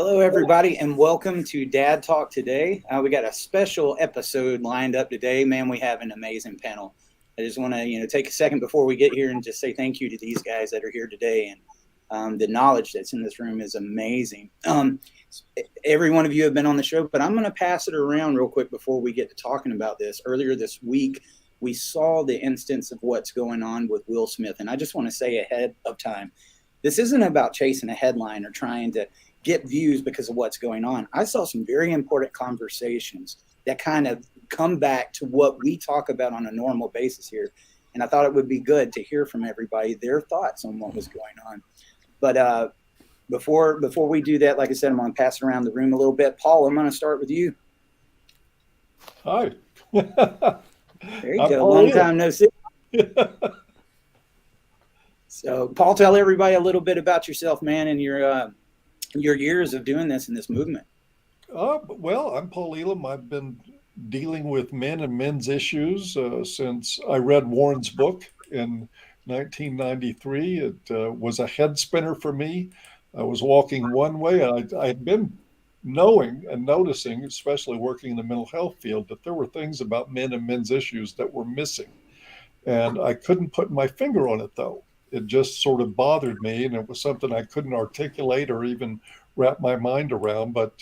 Hello, everybody, and welcome to Dad Talk today. We got a special episode lined up today. Man, we have an amazing panel. I just want to, take a second before we get here and just say thank you to these guys that are here today. And the knowledge that's in this room is amazing. Every one of you have been on the show, but I'm going to pass it around real quick before we get to talking about this. Earlier this week, we saw the instance of what's going on with Will Smith. And I just want to say ahead of time, this isn't about chasing a headline or trying to get views because of what's going on. I saw some very important conversations that kind of come back to what we talk about on a normal basis here. And I thought it would be good to hear from everybody their thoughts on what was going on. But before we do that, like I said, I'm going to pass around the room a little bit. Paul, I'm going to start with you. Hi. There you go. Long time no see. So, Paul, tell everybody a little bit about yourself, man, and your years of doing this in this movement. Well, I'm Paul Elam. I've been dealing with men and men's issues since I read Warren's book in 1993. It was a head spinner for me. I was walking one way, and I had been knowing and noticing, especially working in the mental health field, that there were things about men and men's issues that were missing. And I couldn't put my finger on it, though. It just sort of bothered me, and it was something I couldn't articulate or even wrap my mind around. But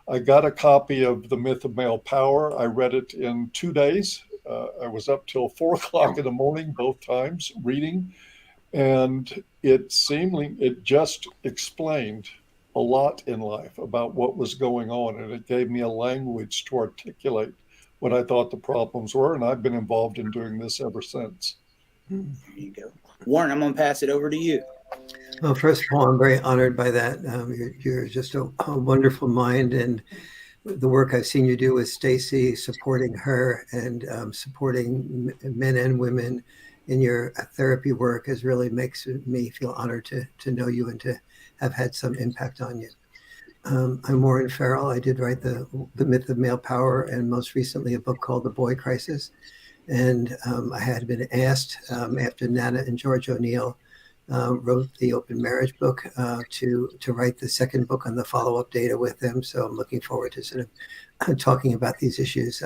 I got a copy of The Myth of Male Power. I read it in 2 days. I was up till 4 o'clock in the morning, both times, reading. And it just explained a lot in life about what was going on. And it gave me a language to articulate what I thought the problems were. And I've been involved in doing this ever since. There you go. Warren, I'm going to pass it over to you. Well, first of all, I'm very honored by that. You're just a wonderful mind, and the work I've seen you do with Stacy, supporting her and supporting men and women in your therapy work has really makes me feel honored to know you and to have had some impact on you. I'm Warren Farrell. I did write the Myth of Male Power and most recently a book called The Boy Crisis. And I had been asked after Nana and George O'Neill wrote the Open Marriage book to write the second book on the follow-up data with them. So I'm looking forward to sort of talking about these issues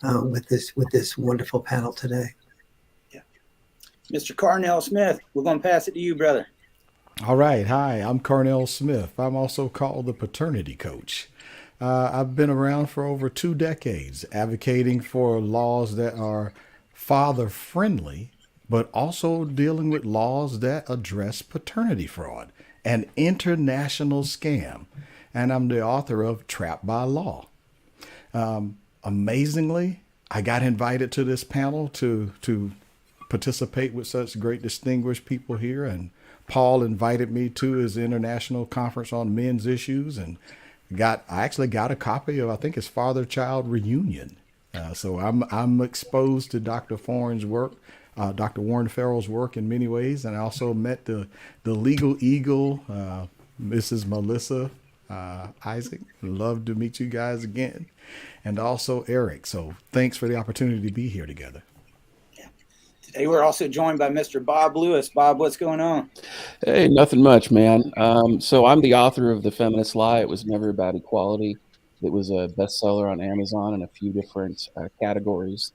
with this wonderful panel today. Yeah, Mr. Carnell Smith, we're going to pass it to you, brother. All right. Hi, I'm Carnell Smith. I'm also called the paternity coach. I've been around for over 2 decades advocating for laws that are father-friendly, but also dealing with laws that address paternity fraud, an international scam. And I'm the author of Trapped by Law. Amazingly, I got invited to this panel to participate with such great distinguished people here. And Paul invited me to his international conference on men's issues, and I actually got a copy of, I think it's Father-Child Reunion. So I'm exposed to Dr. Warren's work, Dr. Warren Farrell's work in many ways. And I also met the legal eagle, Mrs. Melissa Isaak. Love to meet you guys again. And also Eric. So thanks for the opportunity to be here together. Today we're also joined by Mr. Bob Lewis. Bob, what's going on? Hey, nothing much, man. So I'm the author of The Feminist Lie. It was never about equality. It was a bestseller on Amazon in a few different categories.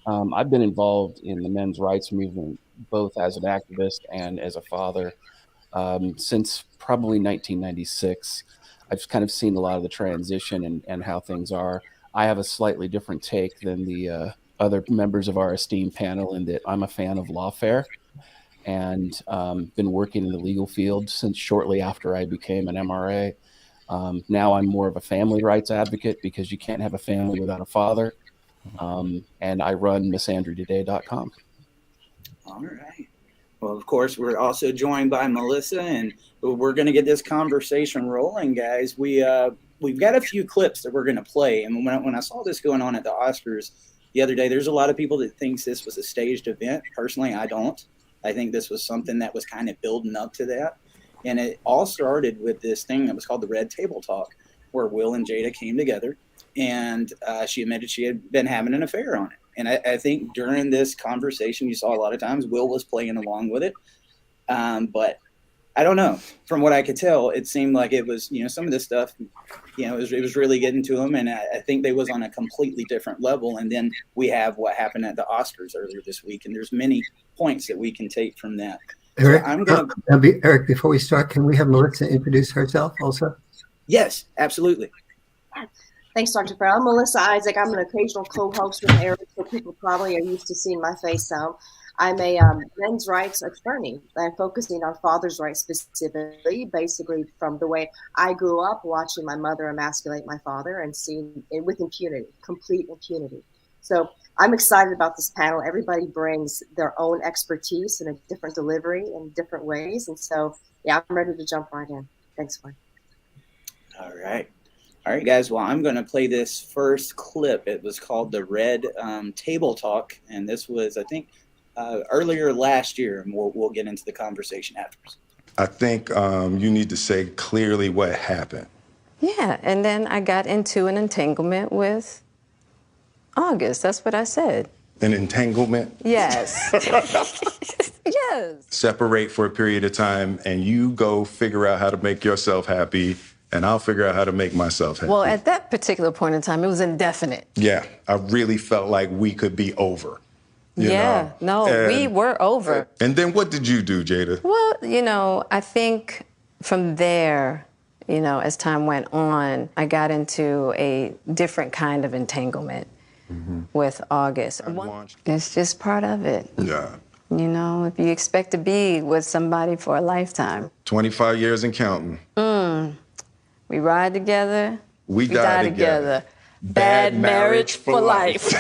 I've been involved in the men's rights movement, both as an activist and as a father, since probably 1996. I've just kind of seen a lot of the transition and how things are. I have a slightly different take than the other members of our esteemed panel in that I'm a fan of lawfare and been working in the legal field since shortly after I became an MRA. Now I'm more of a family rights advocate because you can't have a family without a father. And I run MissAndrewToday.com. All right. Well, of course, we're also joined by Melissa, and we're going to get this conversation rolling, guys. We've got a few clips that we're going to play. And when I saw this going on at the Oscars the other day, there's a lot of people that thinks this was a staged event. Personally, I don't. I think this was something that was kind of building up to that. And it all started with this thing that was called the Red Table Talk, where Will and Jada came together, and she admitted she had been having an affair on it. And I think during this conversation, you saw a lot of times Will was playing along with it. But I don't know. From what I could tell, it seemed like it was, some of this stuff, it was really getting to them. And I think they was on a completely different level. And then we have what happened at the Oscars earlier this week. And there's many points that we can take from that. Eric, so I'm going to Eric, before we start, can we have Melissa introduce herself also? Yes, absolutely. Thanks, Dr. Farrell. I'm Melissa Isaak. I'm an occasional co-host with Eric, so people probably are used to seeing my face now. I'm a men's rights attorney. I'm focusing on father's rights specifically, basically from the way I grew up watching my mother emasculate my father and seeing it with impunity, complete impunity. So I'm excited about this panel. Everybody brings their own expertise and a different delivery in different ways. And so, yeah, I'm ready to jump right in. Thanks, Warren. All right, guys. Well, I'm going to play this first clip. It was called the Red Table Talk. And this was, I think, earlier last year, and we'll get into the conversation afterwards. I think you need to say clearly what happened. Yeah, and then I got into an entanglement with August. That's what I said. An entanglement? Yes. Yes. Separate for a period of time, and you go figure out how to make yourself happy, and I'll figure out how to make myself happy. Well, at that particular point in time, it was indefinite. Yeah, I really felt like we could be over. We were over. And then what did you do, Jada? Well, I think from there, as time went on, I got into a different kind of entanglement with August. It's just part of it. Yeah. If you expect to be with somebody for a lifetime. 25 years and counting. We ride together. We die together. Bad marriage for life.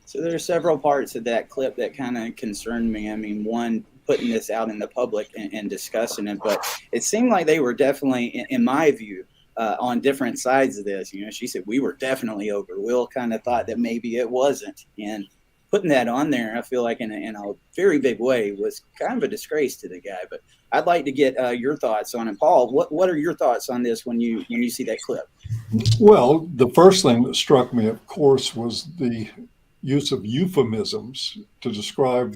So there are several parts of that clip that kind of concerned me. I mean, one, putting this out in the public and discussing it, but it seemed like they were definitely, in my view, on different sides of this. She said we were definitely over. Will kind of thought that maybe it wasn't, and putting that on there, I feel like in a very big way was kind of a disgrace to the guy. But I'd like to get your thoughts on it, Paul. What are your thoughts on this when you see that clip? Well, the first thing that struck me, of course, was the use of euphemisms to describe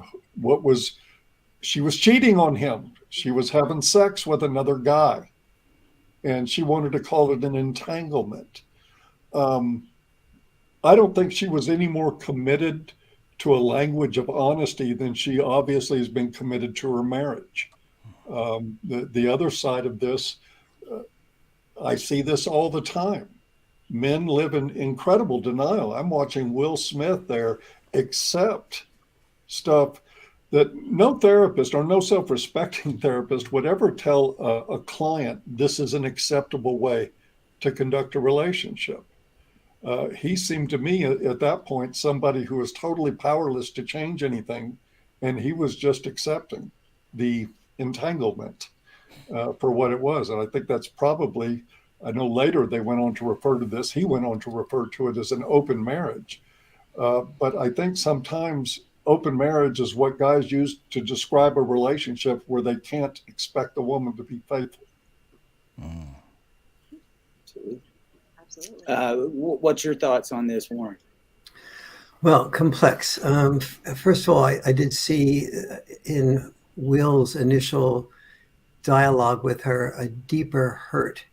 she was cheating on him. She was having sex with another guy, and she wanted to call it an entanglement. I don't think she was any more committed to a language of honesty than she obviously has been committed to her marriage. The other side of this, I see this all the time. Men live in incredible denial. I'm watching Will Smith there accept stuff that no therapist or no self-respecting therapist would ever tell a client this is an acceptable way to conduct a relationship. He seemed to me at that point somebody who was totally powerless to change anything, and he was just accepting the entanglement for what it was. And I think that's probably, I know later they went on to refer to this, he went on to refer to it as an open marriage. But I think sometimes open marriage is what guys use to describe a relationship where they can't expect a woman to be faithful. Absolutely. What's your thoughts on this, Warren? Well, complex. First of all, I did see in Will's initial dialogue with her a deeper hurt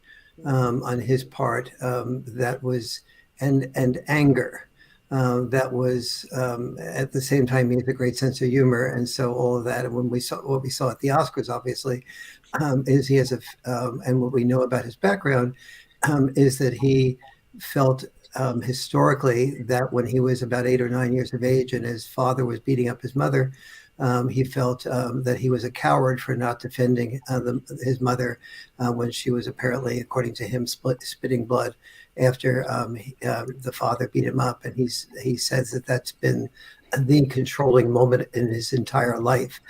on his part that was, and anger. That was at the same time he has a great sense of humor, and so all of that. And when we saw what we saw at the Oscars, obviously, is he has and what we know about his background is that he felt historically that when he was about 8 or 9 years of age and his father was beating up his mother, he felt that he was a coward for not defending his mother when she was apparently, according to him, spitting blood after the father beat him up. And he says that that's been the controlling moment in his entire life.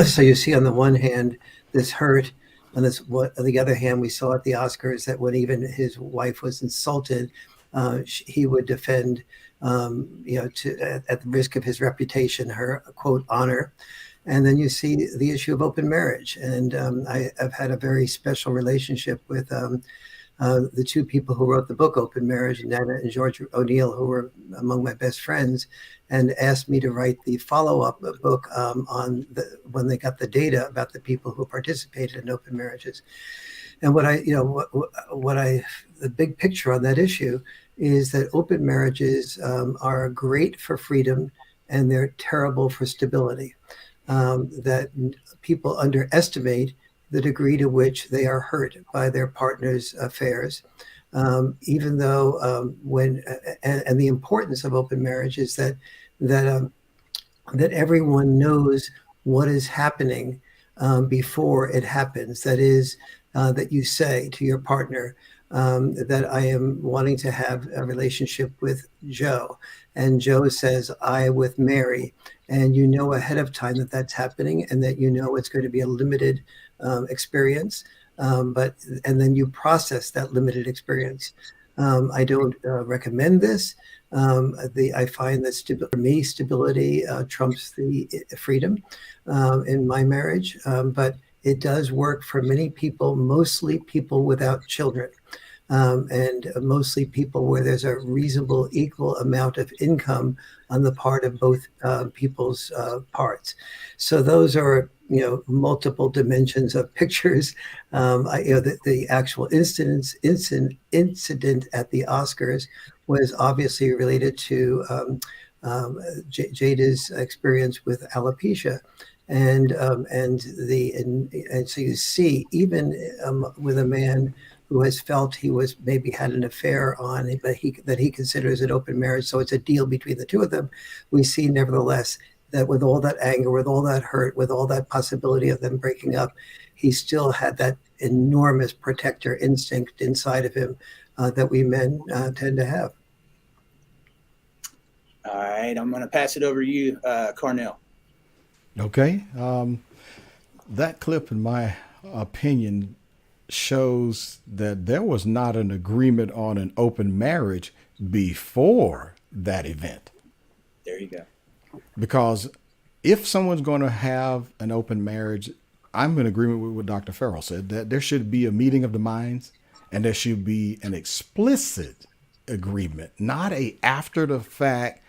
So you see on the one hand this hurt, and on the other hand, we saw at the Oscars that when even his wife was insulted, he would defend, at the risk of his reputation, her quote honor. And then you see the issue of open marriage. And I've had a very special relationship with the two people who wrote the book Open Marriage, Nana and George O'Neill, who were among my best friends, and asked me to write the follow-up book when they got the data about the people who participated in open marriages. And the big picture on that issue is that open marriages are great for freedom and they're terrible for stability. That people underestimate the degree to which they are hurt by their partner's affairs, even though and the importance of open marriage is that everyone knows what is happening before it happens. That is, that you say to your partner that I am wanting to have a relationship with Joe, and Joe says I with Mary, and you know ahead of time that that's happening, and that you know it's going to be a limited experience, and then you process that limited experience. I don't recommend this. I find that for me, stability trumps the freedom in my marriage, but it does work for many people, mostly people without children, and mostly people where there's a reasonable, equal amount of income on the part of both people's parts. So those are, multiple dimensions of pictures. The actual incident at the Oscars was obviously related to Jada's experience with alopecia. And so you see, even with a man who has felt he was maybe had an affair on, but that he considers it open marriage, so it's a deal between the two of them. We see, nevertheless, that with all that anger, with all that hurt, with all that possibility of them breaking up, he still had that enormous protector instinct inside of him that we men tend to have. All right, I'm going to pass it over to you, Carnell. Okay. That clip, in my opinion, shows that there was not an agreement on an open marriage before that event. There you go. Because if someone's going to have an open marriage, I'm in agreement with what Dr. Farrell said, that there should be a meeting of the minds and there should be an explicit agreement, not a after the fact,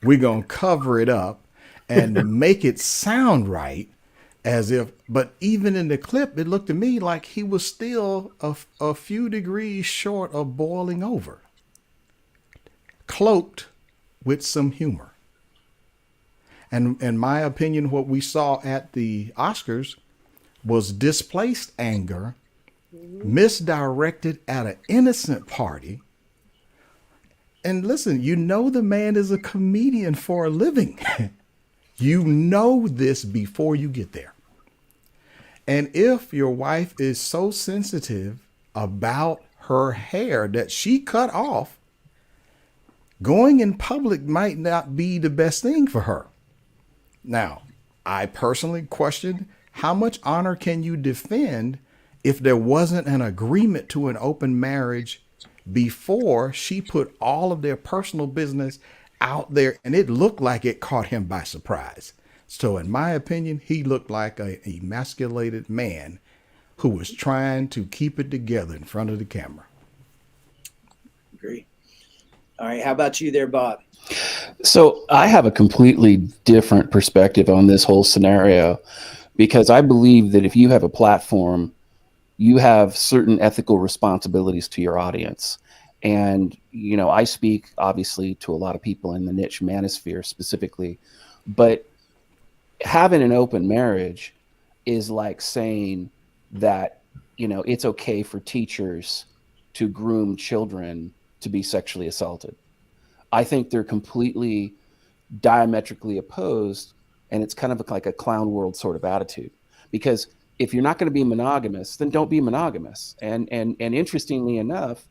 we're going to cover it up and make it sound right, as if, but even in the clip, it looked to me like he was still a few degrees short of boiling over, cloaked with some humor. And in my opinion, what we saw at the Oscars was displaced anger, misdirected at an innocent party. And listen, the man is a comedian for a living. You know this before you get there. And if your wife is so sensitive about her hair that she cut off, going in public might not be the best thing for her. Now, I personally question how much honor can you defend if there wasn't an agreement to an open marriage before she put all of their personal business out there, and it looked like it caught him by surprise. So in my opinion, he looked like a emasculated man who was trying to keep it together in front of the camera. Agree. All right. How about you there, Bob? So I have a completely different perspective on this whole scenario, because I believe that if you have a platform, you have certain ethical responsibilities to your audience. And, I speak obviously to a lot of people in the niche manosphere specifically, but having an open marriage is like saying that, it's okay for teachers to groom children to be sexually assaulted. I think they're completely diametrically opposed, and it's kind of like a clown world sort of attitude. Because if you're not going to be monogamous, then don't be monogamous. And interestingly enough,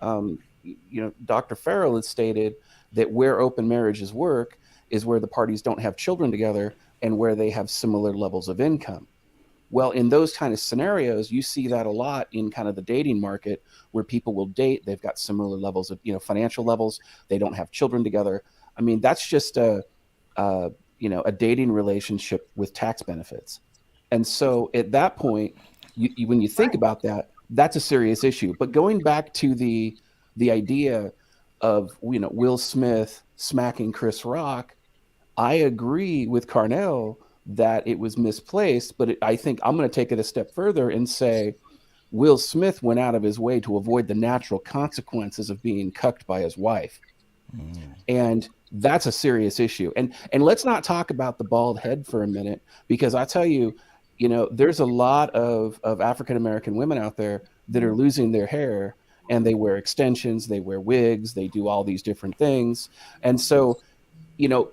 Dr. Farrell has stated that where open marriages work is where the parties don't have children together and where they have similar levels of income. Well, in those kind of scenarios, you see that a lot in kind of the dating market, where people will date, they've got similar levels of, financial levels, they don't have children together. I mean, that's just a dating relationship with tax benefits. And so at that point, when you think about that, that's a serious issue. But going back to the idea of, you know, Will Smith smacking Chris Rock, I agree with Carnell that it was misplaced, but I think I'm going to take it a step further and say Will Smith went out of his way to avoid the natural consequences of being cucked by his wife. And that's a serious issue. And let's not talk about the bald head for a minute, because I tell you, you know, there's a lot of African-American women out there that are losing their hair, and they wear extensions, they wear wigs, they do all these different things. And so, you know,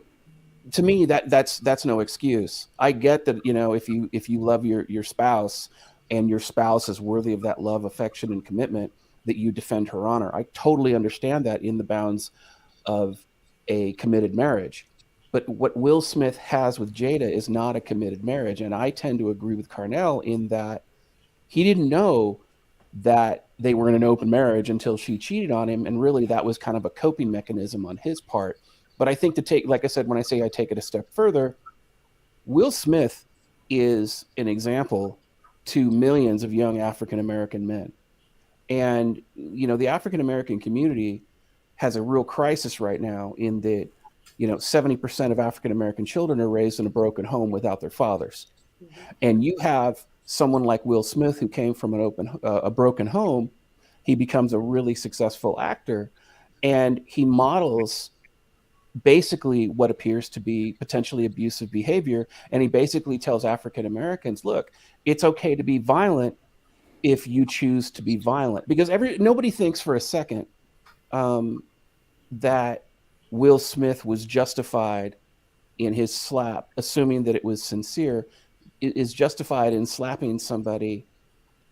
to me, that's no excuse. I get that, you know, if you love your spouse and your spouse is worthy of that love, affection, and commitment, that you defend her honor. I totally understand that in the bounds of a committed marriage. But what Will Smith has with Jada is not a committed marriage. And I tend to agree with Carnell in that he didn't know that they were in an open marriage until she cheated on him. And really that was kind of a coping mechanism on his part. But I think like I said, when I say I take it a step further, Will Smith is an example to millions of young African-American men. And, you know, the African-American community has a real crisis right now in that, you know, 70% of African-American children are raised in a broken home without their fathers. And you have someone like Will Smith who came from a broken home. He becomes a really successful actor, and he models basically what appears to be potentially abusive behavior. And he basically tells African Americans, look, it's okay to be violent if you choose to be violent, because nobody thinks for a second that Will Smith was justified in his slap, assuming that it was sincere, is justified in slapping somebody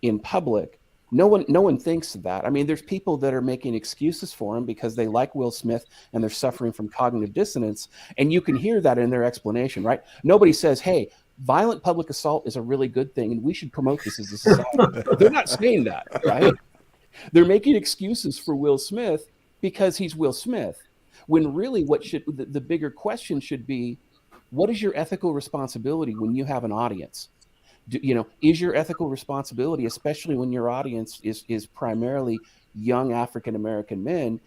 in public. No one thinks that. I mean, there's people that are making excuses for him because they like Will Smith and they're suffering from cognitive dissonance. And you can hear that in their explanation, right? Nobody says, hey, violent public assault is a really good thing and we should promote this as a society. They're not saying that, right? They're making excuses for Will Smith because he's Will Smith. When really the bigger question should be, what is your ethical responsibility when you have an audience? Is your ethical responsibility, especially when your audience is primarily young African-American men,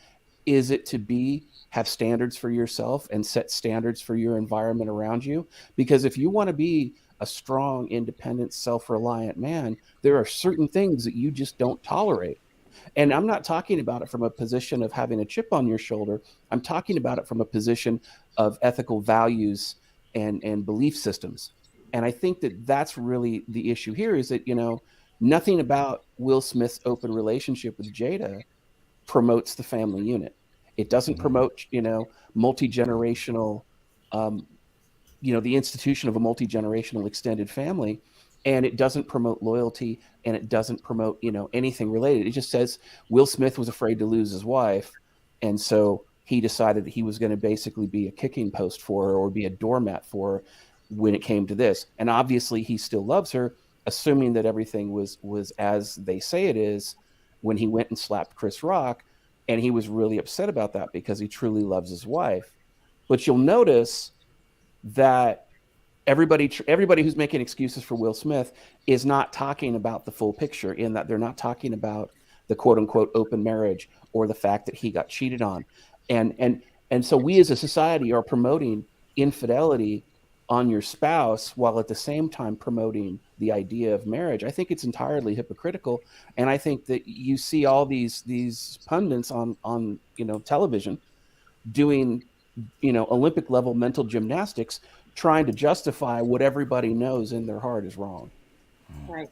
is it to have standards for yourself and set standards for your environment around you? Because if you want to be a strong, independent, self-reliant man, there are certain things that you just don't tolerate. And I'm not talking about it from a position of having a chip on your shoulder. I'm talking about it from a position of ethical values and belief systems. And I think that that's really the issue here, is that, nothing about Will Smith's open relationship with Jada promotes the family unit. It doesn't promote, multi-generational, the institution of a multi-generational extended family. And it doesn't promote loyalty, and it doesn't promote, anything related. It just says Will Smith was afraid to lose his wife. And so he decided that he was going to basically be a kicking post for her, or be a doormat for her when it came to this. And obviously he still loves her, assuming that everything was as they say it is, when he went and slapped Chris Rock. And he was really upset about that because he truly loves his wife. But you'll notice that everybody who's making excuses for Will Smith is not talking about the full picture, in that they're not talking about the quote unquote open marriage or the fact that he got cheated on. And so we as a society are promoting infidelity on your spouse while at the same time promoting the idea of marriage. I think it's entirely hypocritical. And I think that you see all these pundits on television doing, Olympic level mental gymnastics, trying to justify what everybody knows in their heart is wrong. Right.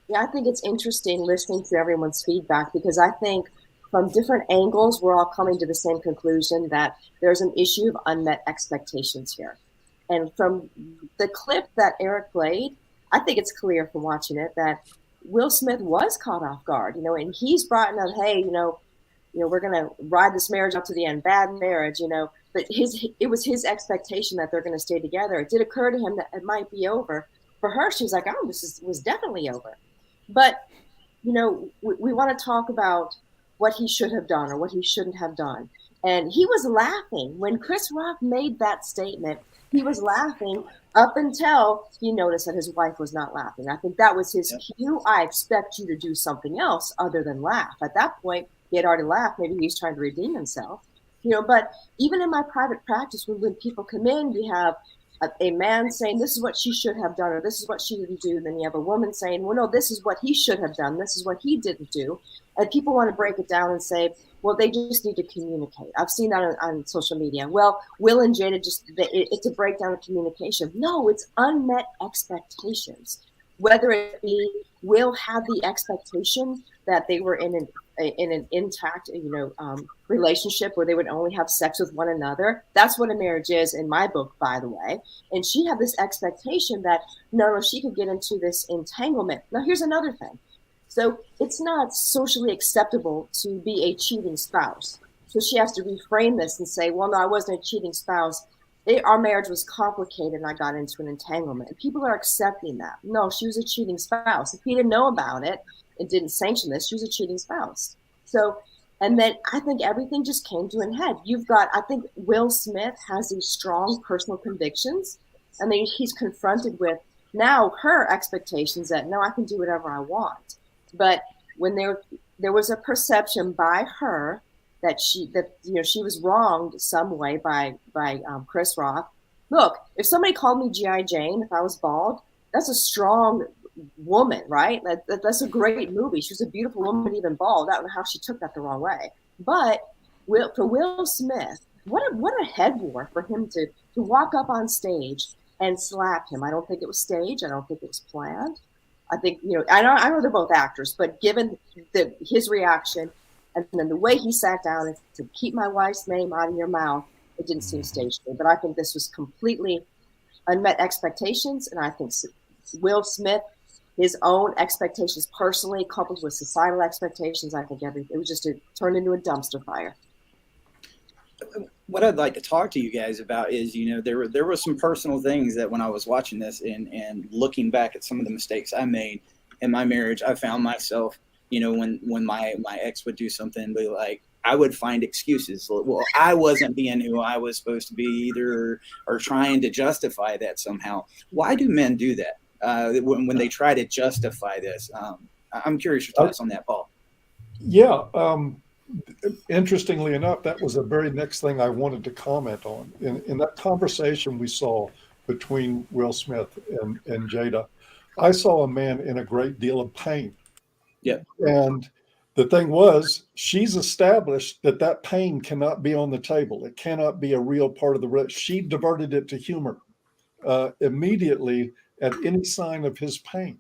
Yeah, I think it's interesting listening to everyone's feedback, because I think from different angles, we're all coming to the same conclusion that there's an issue of unmet expectations here. And from the clip that Eric played, I think it's clear from watching it that Will Smith was caught off guard, and he's brought up, hey, we're going to ride this marriage up to the end, bad marriage, but it was his expectation that they're going to stay together. It did occur to him that it might be over. For her, she was like, oh, was definitely over. But, we want to talk about what he should have done or what he shouldn't have done. And he was laughing when Chris Rock made that statement. He was laughing up until he noticed that his wife was not laughing. I think that was his cue. I expect you to do something else other than laugh. At that point, he had already laughed. Maybe he's trying to redeem himself. But even in my private practice, when people come in, we have a man saying, this is what she should have done, or this is what she didn't do. And then you have a woman saying, well, no, this is what he should have done. This is what he didn't do. And people want to break it down and say, well, they just need to communicate. I've seen that on social media. Well, Will and Jada it's a breakdown of communication. No, it's unmet expectations. Whether it be Will had the expectation that they were in an intact, relationship where they would only have sex with one another. That's what a marriage is in my book, by the way. And she had this expectation that no, she could get into this entanglement. Now, here's another thing. So it's not socially acceptable to be a cheating spouse. So she has to reframe this and say, well, no, I wasn't a cheating spouse. Our marriage was complicated and I got into an entanglement. And people are accepting that. No, she was a cheating spouse. If he didn't know about it and didn't sanction this, she was a cheating spouse. So, and then I think everything just came to an head. I think Will Smith has these strong personal convictions, and then he's confronted with now her expectations that, no, I can do whatever I want. But when there was a perception by her that she was wronged some way by Chris Rock. Look, if somebody called me G.I. Jane, if I was bald, that's a strong woman, right? That's a great movie. She was a beautiful woman, even bald. I don't know how she took that the wrong way. But for Will Smith, what a head war for him to walk up on stage and slap him. I don't think it was staged. I don't think it was planned. I think, I know they're both actors, but given his reaction and then the way he sat down and to keep my wife's name out of your mouth, it didn't seem staged to me. But I think this was completely unmet expectations. And I think Will Smith, his own expectations personally, coupled with societal expectations, I think it was just turned into a dumpster fire. What I'd like to talk to you guys about is, there were some personal things that when I was watching this and looking back at some of the mistakes I made in my marriage, I found myself, when my ex would do something, but like I would find excuses. Well, I wasn't being who I was supposed to be either, or trying to justify that somehow. Why do men do that when they try to justify this? I'm curious your thoughts on that, Paul. Yeah. Interestingly enough, that was the very next thing I wanted to comment on. In that conversation we saw between Will Smith and Jada, I saw a man in a great deal of pain. Yeah. And the thing was, she's established that pain cannot be on the table. It cannot be a real part of the risk. She diverted it to humor immediately at any sign of his pain.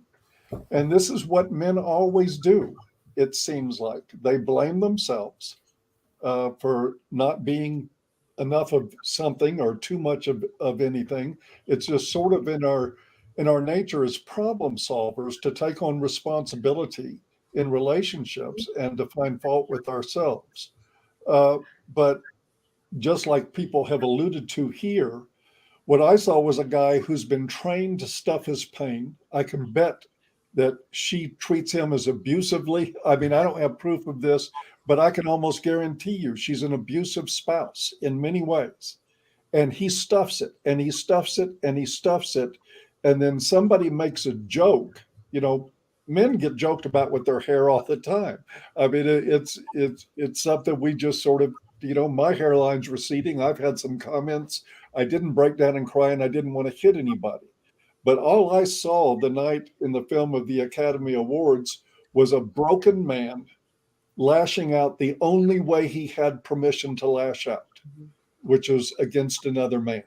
And this is what men always do. It seems like they blame themselves for not being enough of something or too much of anything. It's just sort of in our nature as problem solvers to take on responsibility in relationships and to find fault with ourselves. But just like people have alluded to here, what I saw was a guy who's been trained to stuff his pain. I can bet that she treats him as abusively. I mean, I don't have proof of this, but I can almost guarantee you she's an abusive spouse in many ways. And he stuffs it and he stuffs it and he stuffs it. And then somebody makes a joke. Men get joked about with their hair all the time. I mean, it's something we just sort of, my hairline's receding. I've had some comments. I didn't break down and cry and I didn't want to hit anybody. But all I saw the night in the film of the Academy Awards was a broken man lashing out the only way he had permission to lash out, which was against another man.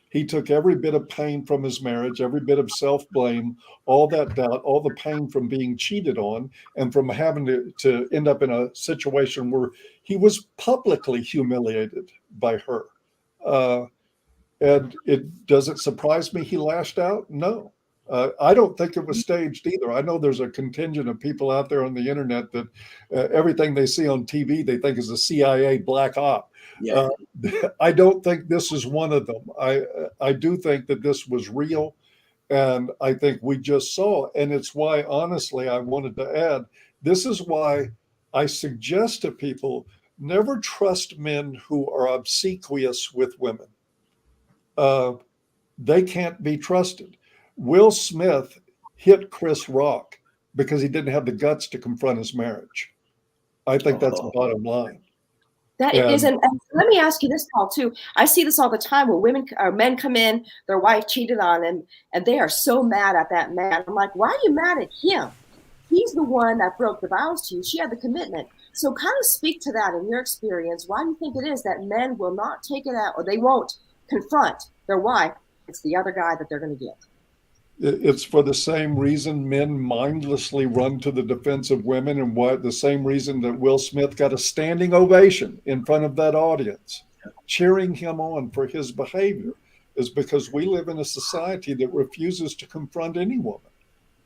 He took every bit of pain from his marriage, every bit of self-blame, all that doubt, all the pain from being cheated on, and from having to end up in a situation where he was publicly humiliated by her. And does it surprise me he lashed out? No. I don't think it was staged either. I know there's a contingent of people out there on the internet that everything they see on TV they think is a CIA black op. Yeah. I don't think this is one of them. I do think that this was real, and I think we just saw, and it's why, honestly, I wanted to add, this is why I suggest to people never trust men who are obsequious with women. They can't be trusted. Will Smith hit Chris Rock because he didn't have the guts to confront his marriage. I think that's the bottom line. That is, and let me ask you this, Paul, too. I see this all the time where women or men come in, their wife cheated on them, and they are so mad at that man. I'm like, why are you mad at him? He's the one that broke the vows to you. She had the commitment. So kind of speak to that in your experience. Why do you think it is that men will not take it out, or they won't confront their wife? It's the other guy that they're going to get. It's for the same reason men mindlessly run to the defense of women, and why the same reason that Will Smith got a standing ovation in front of that audience, cheering him on for his behavior, is because we live in a society that refuses to confront any woman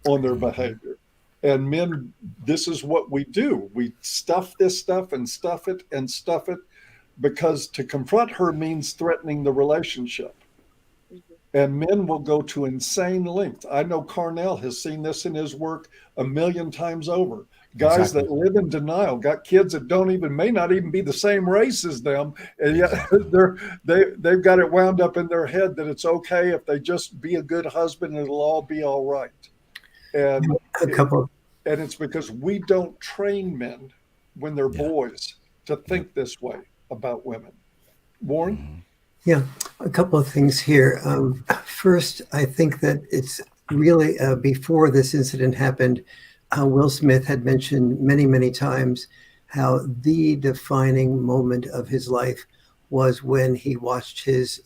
on their behavior. And men, this is what we do. We stuff this stuff and stuff it and stuff it, because to confront her means threatening the relationship. And men will go to insane lengths. I know Carnell has seen this in his work a million times over. Guys that live in denial, got kids that may not even be the same race as them, and yet they've got it wound up in their head that it's okay if they just be a good husband and it'll all be all right. And it's because we don't train men when they're boys to think this way about women. Warren? Yeah, a couple of things here. First, I think that it's really before this incident happened, Will Smith had mentioned many, many times how the defining moment of his life was when he watched his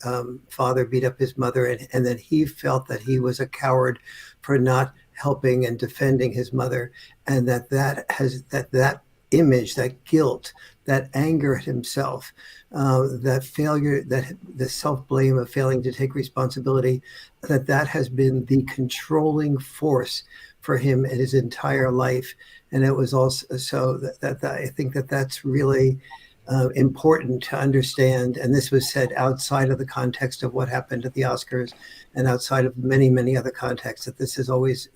father beat up his mother, and then he felt that he was a coward for not helping and defending his mother, and that image, that guilt, that anger at himself, that failure, that the self-blame of failing to take responsibility, that has been the controlling force for him in his entire life. And it was also so that I think that's really important to understand. And this was said outside of the context of what happened at the Oscars, and outside of many, many other contexts, that this has always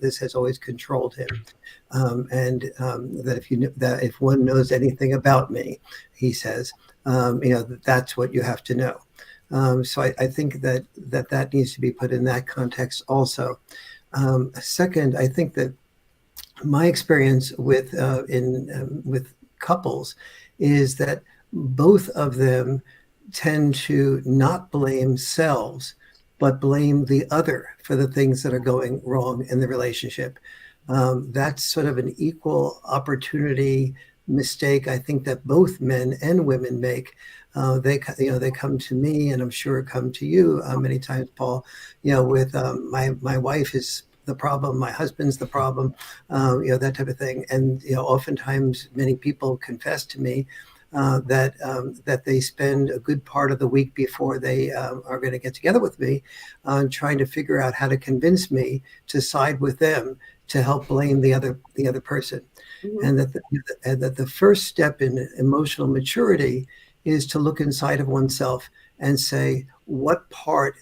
controlled him. That if one knows anything about me, he says, that's what you have to know. So I think that needs to be put in that context also. Second, I think that my experience with couples is that both of them tend to not blame selves, but blame the other for the things that are going wrong in the relationship. That's sort of an equal opportunity mistake I think that both men and women make. They come to me, and I'm sure come to you many times, Paul, with my wife is the problem, my husband's the problem, that type of thing. And oftentimes many people confess to me that they spend a good part of the week before they are going to get together with me trying to figure out how to convince me to side with them to help blame the other person. Mm-hmm. And that the first step in emotional maturity is to look inside of oneself and say, what part,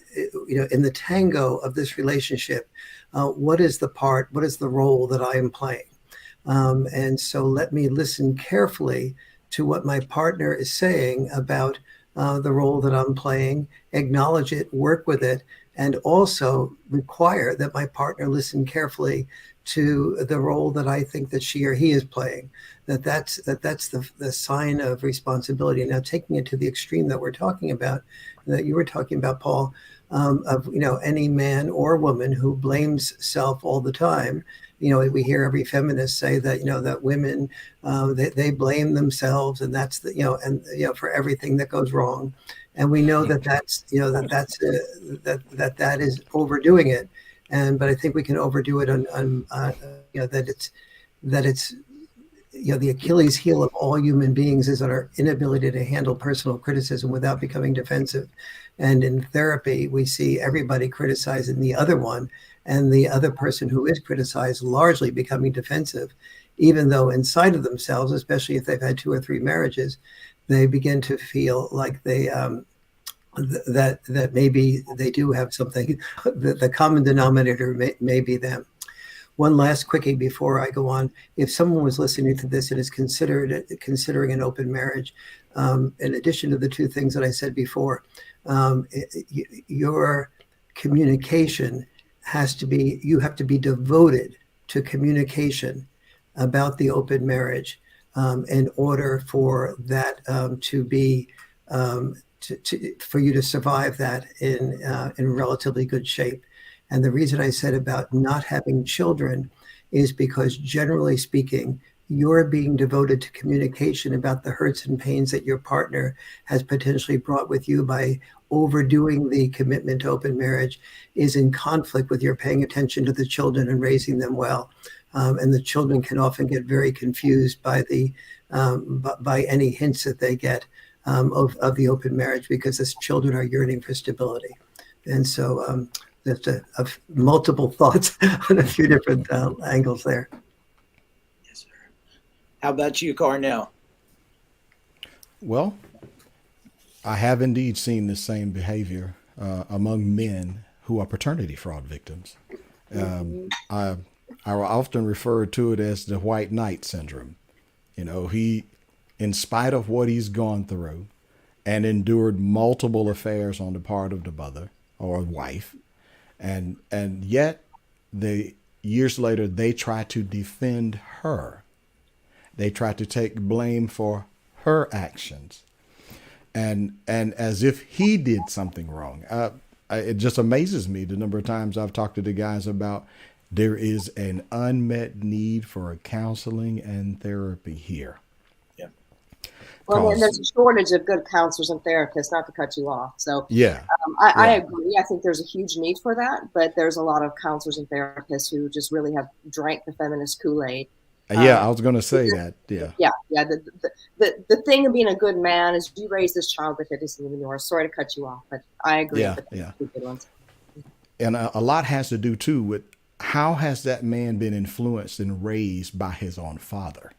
in the tango of this relationship, what is the role that I am playing? And so let me listen carefully to what my partner is saying about the role that I'm playing, acknowledge it, work with it, and also require that my partner listen carefully to the role that I think that she or he is playing. That's the sign of responsibility. Now, taking it to the extreme that we're talking about, that you were talking about, Paul, of any man or woman who blames self all the time. We hear every feminist say that that women they blame themselves, and that's for everything that goes wrong. And we know that that is overdoing it. But I think we can overdo it on that it's the Achilles heel of all human beings is our inability to handle personal criticism without becoming defensive. And in therapy, we see everybody criticizing the other one, and the other person who is criticized largely becoming defensive, even though inside of themselves, especially if they've had 2 or 3 marriages, they begin to feel like they that maybe they do have something. The common denominator may be them. one last quickie before I go on. If someone was listening to this and is considering an open marriage, in addition to the two things that I said before, your communication you have to be devoted to communication about the open marriage in order for that to be for you to survive that in relatively good shape. And the reason I said about not having children is because, generally speaking, you're being devoted to communication about the hurts and pains that your partner has potentially brought with you by overdoing the commitment to open marriage is in conflict with your paying attention to the children and raising them well. And the children can often get very confused by by any hints that they get of the open marriage, because the children are yearning for stability. And so that's multiple thoughts on a few different angles there. Yes, sir. How about you, Carnell? Well, I have indeed seen the same behavior among men who are paternity fraud victims. I often refer to it as the white knight syndrome. You know, he, in spite of what he's gone through and endured multiple affairs on the part of the mother or wife, and yet years later, they try to defend her. They try to take blame for her actions. And as if he did something wrong. It just amazes me the number of times I've talked to the guys about there is an unmet need for counseling and therapy here. Yeah. Well, and there's a shortage of good counselors and therapists, not to cut you off. So yeah, I agree. I think there's a huge need for that, but there's a lot of counselors and therapists who just really have drank the feminist Kool-Aid. I was going to say that. Yeah. The thing of being a good man is you raise this child with it isn't even yours. Sorry to cut you off, but I agree. Yeah. And a lot has to do too with how has that man been influenced and raised by his own father?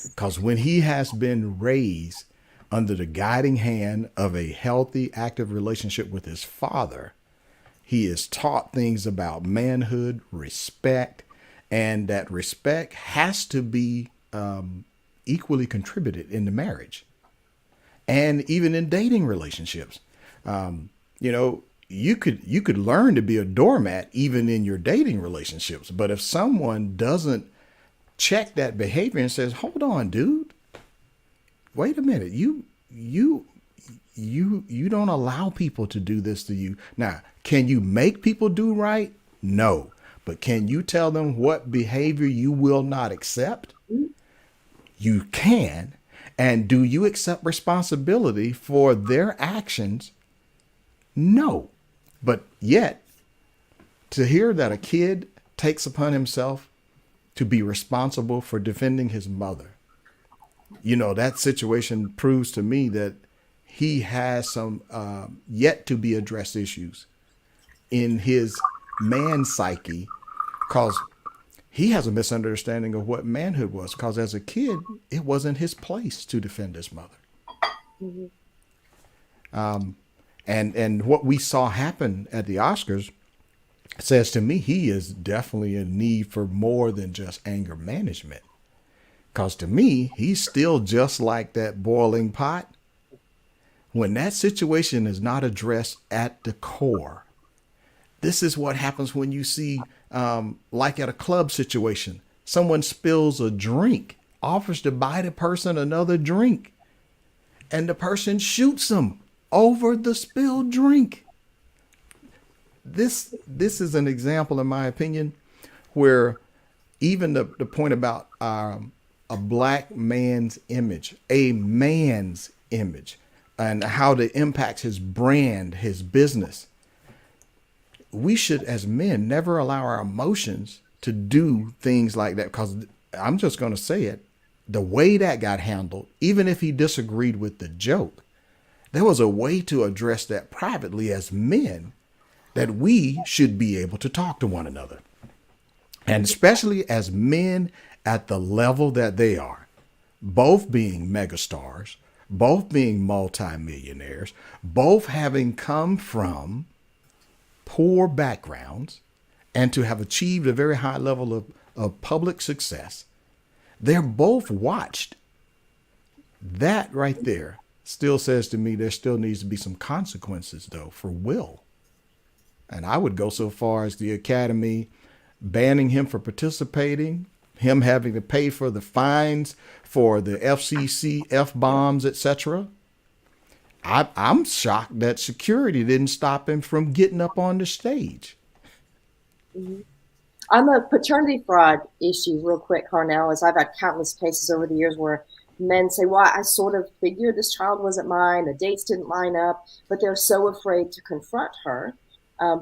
Because when he has been raised under the guiding hand of a healthy, active relationship with his father, he is taught things about manhood, respect, and that respect has to be equally contributed in the marriage and even in dating relationships. You could learn to be a doormat even in your dating relationships. But if someone doesn't check that behavior and says, hold on, dude, wait a minute, you don't allow people to do this to you. Now, can you make people do right? No. But can you tell them what behavior you will not accept? You can. And do you accept responsibility for their actions? No. But yet, to hear that a kid takes upon himself to be responsible for defending his mother, that situation proves to me that he has some yet to be addressed issues in his man psyche, because he has a misunderstanding of what manhood was, because as a kid, it wasn't his place to defend his mother. Mm-hmm. And what we saw happen at the Oscars says to me he is definitely in need for more than just anger management. Because to me, he's still just like that boiling pot. When that situation is not addressed at the core, this is what happens when you see, like at a club situation, someone spills a drink, offers to buy the person another drink, and the person shoots them over the spilled drink. This is an example, in my opinion, where even the point about a black man's image, a man's image, and how it impacts his brand, his business. We should, as men, never allow our emotions to do things like that, because I'm just going to say it, the way that got handled, even if he disagreed with the joke, there was a way to address that privately as men, that we should be able to talk to one another. And especially as men at the level that they are, both being megastars, both being multimillionaires, both having come from poor backgrounds and to have achieved a very high level of public success. They're both watched. That right there still says to me there still needs to be some consequences, though, for Will. And I would go so far as the Academy banning him for participating, him having to pay for the fines for the FCC, F-bombs, etc. I'm shocked that security didn't stop him from getting up on the stage. Mm-hmm. On the paternity fraud issue, real quick, Carnell, is I've had countless cases over the years where men say, well, I sort of figured this child wasn't mine, the dates didn't line up, but they're so afraid to confront her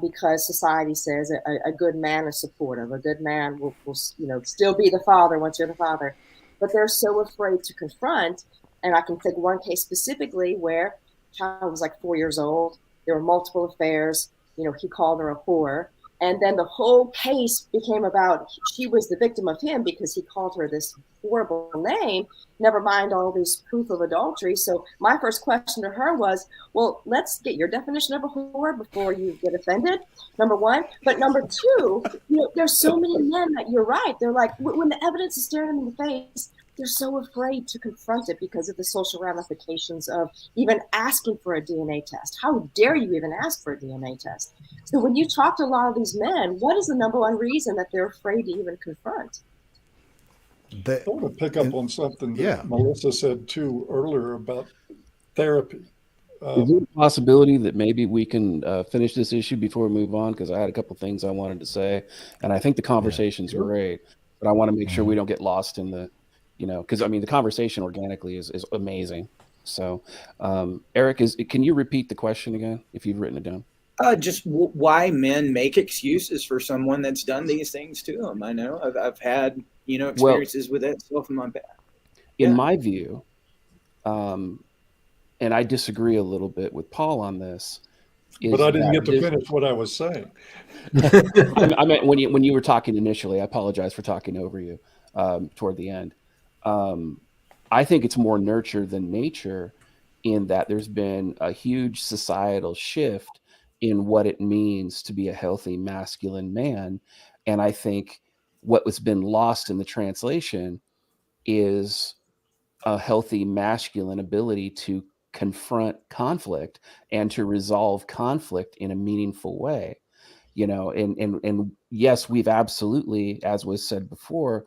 because society says a good man is supportive, a good man will still be the father once you're the father. But they're so afraid to confront, and I can think one case specifically where the child was like 4 years old, there were multiple affairs, he called her a whore. And then the whole case became about she was the victim of him because he called her this horrible name, never mind all this proof of adultery. So my first question to her was, well, let's get your definition of a whore before you get offended, number one. But number two, there's so many men that you're right. They're like, when the evidence is staring them in the face, they're so afraid to confront it because of the social ramifications of even asking for a DNA test. How dare you even ask for a DNA test? So when you talk to a lot of these men, what is the number one reason that they're afraid to even confront? I want to pick up on something that Melissa said too earlier about therapy. Is there a possibility that maybe we can finish this issue before we move on? Because I had a couple things I wanted to say, and I think the conversation's great, but I want to make sure we don't get lost in the, because the conversation organically is amazing. So, Eric, can you repeat the question again if you've written it down? Just why men make excuses for someone that's done these things to them. I know I've had experiences with that stuff in my past. In my view, and I disagree a little bit with Paul on this. But I didn't get to finish what I was saying. I meant when you were talking initially. I apologize for talking over you toward the end. I think it's more nurture than nature, in that there's been a huge societal shift in what it means to be a healthy masculine man. And I think what has been lost in the translation is a healthy masculine ability to confront conflict and to resolve conflict in a meaningful way. And yes, we've absolutely, as was said before,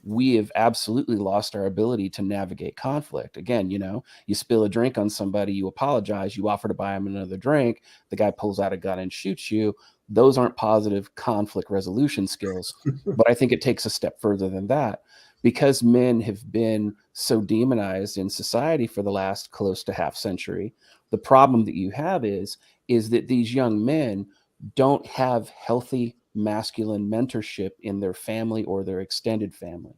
we have absolutely lost our ability to navigate conflict. Again, you spill a drink on somebody, you apologize, you offer to buy them another drink, the guy pulls out a gun and shoots you. Those aren't positive conflict resolution skills. But I think it takes a step further than that, because men have been so demonized in society for the last close to half century. The problem that you have is that these young men don't have healthy masculine mentorship in their family or their extended family.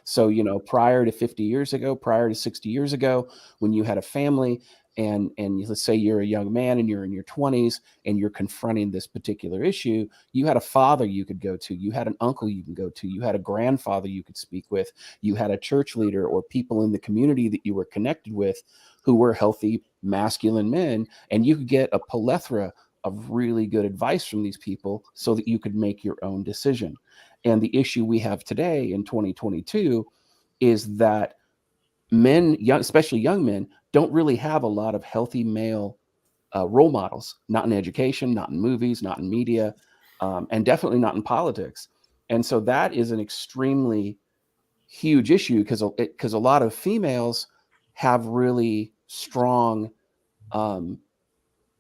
So, prior to 50 years ago, prior to 60 years ago, when you had a family and let's say you're a young man and you're in your 20s and you're confronting this particular issue, you had a father you could go to, you had an uncle you can go to, you had a grandfather you could speak with, you had a church leader or people in the community that you were connected with who were healthy masculine men, and you could get a plethora of really good advice from these people so that you could make your own decision. And the issue we have today in 2022 is that men, especially young men, don't really have a lot of healthy male role models, not in education, not in movies, not in media, and definitely not in politics. And so that is an extremely huge issue because a lot of females have really strong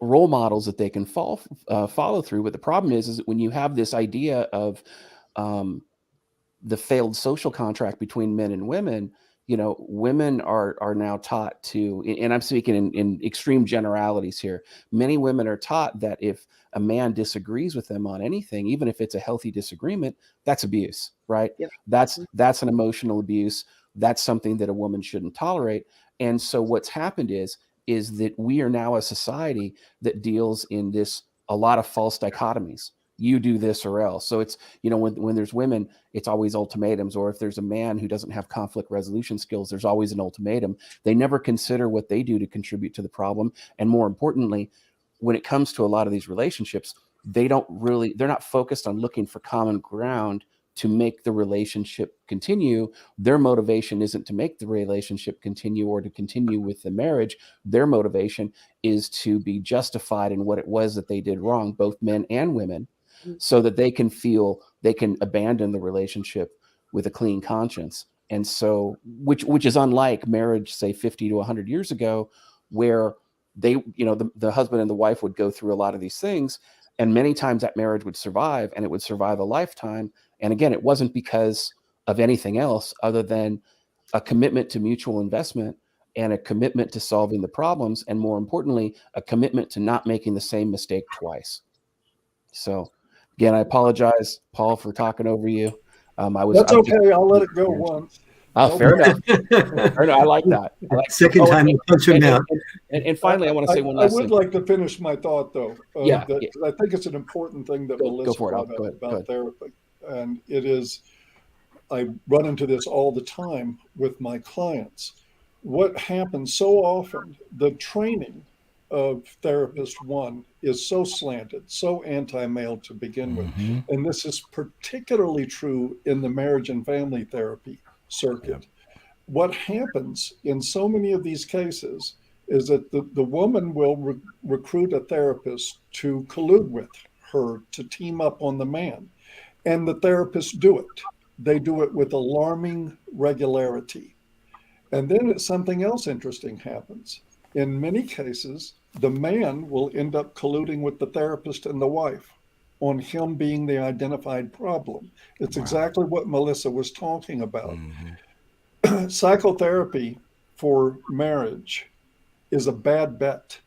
role models that they can follow through. But the problem is that when you have this idea of the failed social contract between men and women, women are now taught to, and I'm speaking in extreme generalities here, many women are taught that if a man disagrees with them on anything, even if it's a healthy disagreement, that's abuse, right? Yep. That's an emotional abuse. That's something that a woman shouldn't tolerate. And so what's happened is that we are now a society that deals in a lot of false dichotomies. You do this or else. So it's, when there's women, it's always ultimatums. Or if there's a man who doesn't have conflict resolution skills, there's always an ultimatum. They never consider what they do to contribute to the problem. And more importantly, when it comes to a lot of these relationships, they're not focused on looking for common ground to make the relationship continue. Their motivation isn't to make the relationship continue or to continue with the marriage. Their motivation is to be justified in what it was that they did wrong, both men and women, so that they can feel they can abandon the relationship with a clean conscience. And so, which is unlike marriage, say 50 to 100 years ago, where they, the husband and the wife would go through a lot of these things. And many times that marriage would survive, and it would survive a lifetime. And again, it wasn't because of anything else other than a commitment to mutual investment and a commitment to solving the problems. And more importantly, a commitment to not making the same mistake twice. So again, I apologize, Paul, for talking over you. That's okay. I'll let it go once. Oh, fair enough. Fair enough. I like that. Second time you punch him out. And finally, I want to say one last thing. I would like to finish my thought, though. Yeah. I think it's an important thing that Melissa brought up about therapy. And it is, I run into this all the time with my clients. What happens so often, the training of therapist one is so slanted, so anti-male to begin with. And this is particularly true in the marriage and family therapy circuit. What happens in so many of these cases is that the woman will recruit a therapist to collude with her to team up on the man. And the therapists do it. They do it with alarming regularity. And then something else interesting happens. In many cases, the man will end up colluding with the therapist and the wife on him being the identified problem. It's exactly what Melissa was talking about. Psychotherapy for marriage is a bad bet.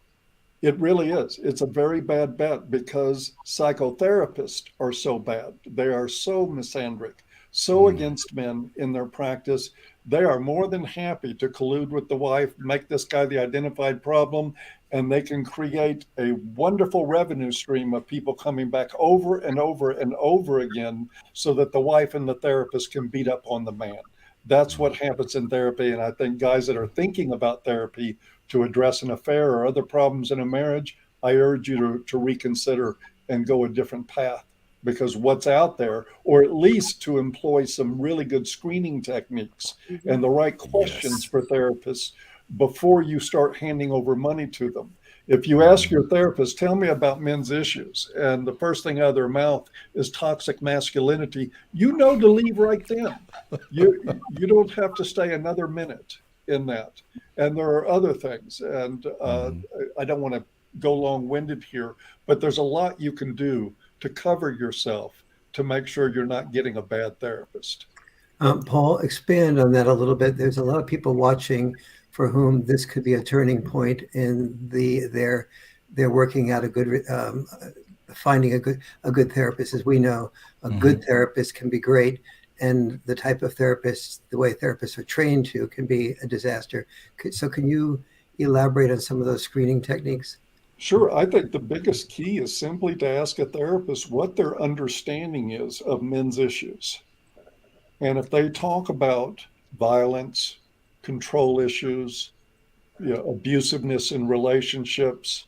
It really is. It's a very bad bet because psychotherapists are so bad. They are so misandric, so against men in their practice. They are more than happy to collude with the wife, make this guy the identified problem, and they can create a wonderful revenue stream of people coming back over and over and over again so that the wife and the therapist can beat up on the man. That's what happens in therapy. And I think guys that are thinking about therapy to address an affair or other problems in a marriage, I urge you to reconsider and go a different path, because what's out there, or at least to employ some really good screening techniques and the right questions for therapists before you start handing over money to them. If you ask your therapist, tell me about men's issues, and the first thing out of their mouth is toxic masculinity, you know to leave right then. You don't have to stay another minute in that. And there are other things, and I don't want to go long-winded here, but there's a lot you can do to cover yourself to make sure you're not getting a bad therapist. Paul, expand on that a little bit. There's a lot of people watching for whom this could be a turning point in they're working out a good, finding a good therapist. As we know, a good therapist can be great, and the type of therapist, the way therapists are trained to, can be a disaster. So can you elaborate on some of those screening techniques? Sure. I think the biggest key is simply to ask a therapist what their understanding is of men's issues. And if they talk about violence, control issues, abusiveness in relationships,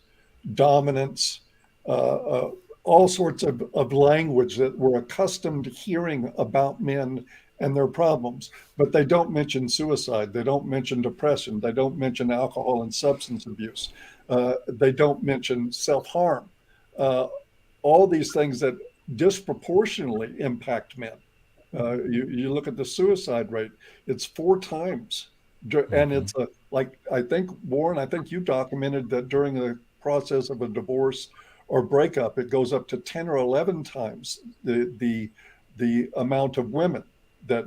dominance, all sorts of language that we're accustomed to hearing about men and their problems, but they don't mention suicide, they don't mention depression, they don't mention alcohol and substance abuse, they don't mention self-harm, all these things that disproportionately impact men. You look at the suicide rate, it's 4 times. And it's I think, Warren, I think you documented that during the process of a divorce or breakup, it goes up to 10 or 11 times the amount of women that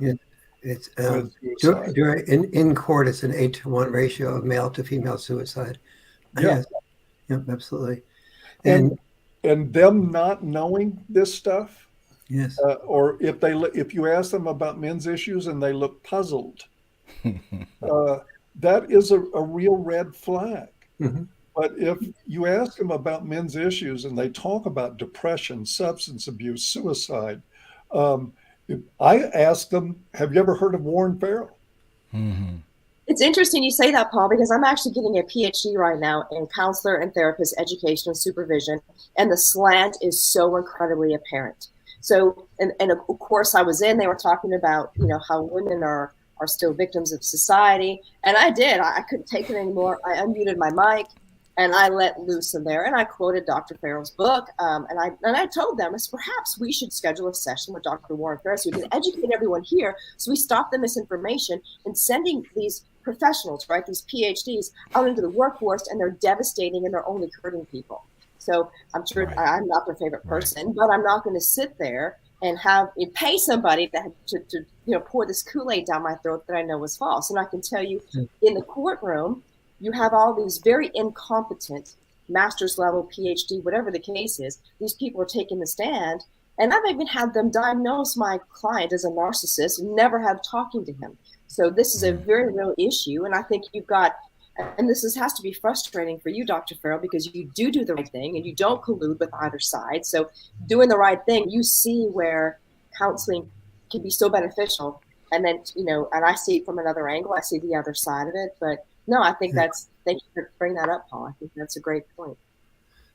it's in court. It's an 8-to-1 ratio of male to female suicide. Yeah, absolutely. And them not knowing this stuff. Yes. Or if you ask them about men's issues and they look puzzled, that is a real red flag. But if you ask them about men's issues and they talk about depression, substance abuse, suicide, I ask them, have you ever heard of Warren Farrell? It's interesting you say that, Paul, because I'm actually getting a PhD right now in counselor and therapist education and supervision, and the slant is so incredibly apparent. So, and of course I was they were talking about, how women are still victims of society. And I couldn't take it anymore. I unmuted my mic and I let loose in there. And I quoted Dr. Farrell's book. And I told them, perhaps we should schedule a session with Dr. Warren Farrell so we can educate everyone here. So we stop the misinformation and sending these professionals, right, these PhDs out into the workforce, and they're devastating and they're only hurting people. So I'm sure I'm not their favorite person, but I'm not going to sit there and pay somebody to pour this Kool-Aid down my throat that I know is false. And I can tell you, in the courtroom, you have all these very incompetent master's level, PhD, whatever the case is. These people are taking the stand, and I've even had them diagnose my client as a narcissist and never have talking to him. So this is a very real issue, and I think has to be frustrating for you, Dr. Farrell, because you do the right thing and you don't collude with either side. So doing the right thing, you see where counseling can be so beneficial. And then, and I see it from another angle. I see the other side of it. But no, I think thank you for bringing that up, Paul. I think that's a great point.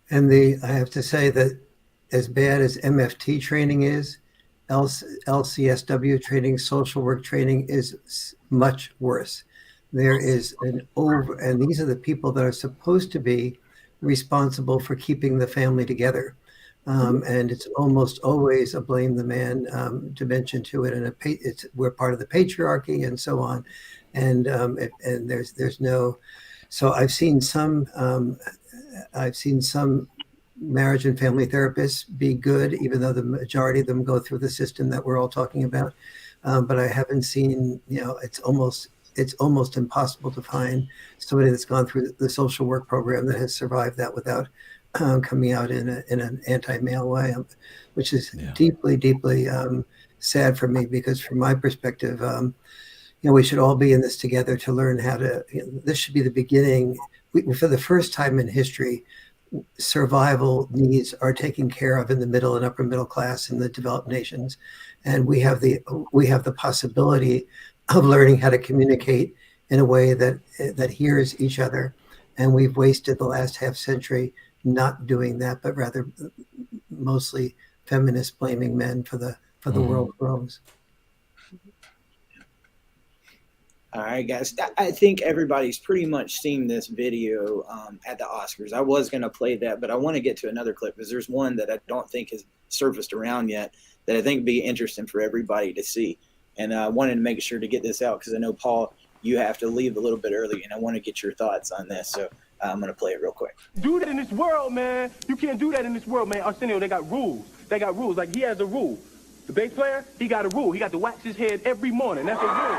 And I have to say that as bad as MFT training is, LCSW training, social work training is much worse. There is and these are the people that are supposed to be responsible for keeping the family together. And it's almost always a blame the man dimension to it. And we're part of the patriarchy and so on. And there's no, so I've seen some marriage and family therapists be good, even though the majority of them go through the system that we're all talking about. But I haven't seen, it's almost impossible to find somebody that's gone through the social work program that has survived that without coming out in an anti-male way, which is deeply, deeply sad for me, because from my perspective, we should all be in this together to learn how to, this should be the beginning. For the first time in history, survival needs are taken care of in the middle and upper middle class in the developed nations. And we have the possibility of learning how to communicate in a way that hears each other. And we've wasted the last half century not doing that, but rather mostly feminists blaming men for the world wrongs. All right, guys. I think everybody's pretty much seen this video at the Oscars. I was going to play that, but I want to get to another clip because there's one that I don't think has surfaced around yet that I think would be interesting for everybody to see. And I wanted to make sure to get this out because I know, Paul, you have to leave a little bit early, and I want to get your thoughts on this. So I'm going to play it real quick. Do that in this world, man. You can't do that in this world, man. Arsenio, they got rules. They got rules. Like, he has a rule. The bass player, he got a rule. He got to wax his head every morning. That's a rule.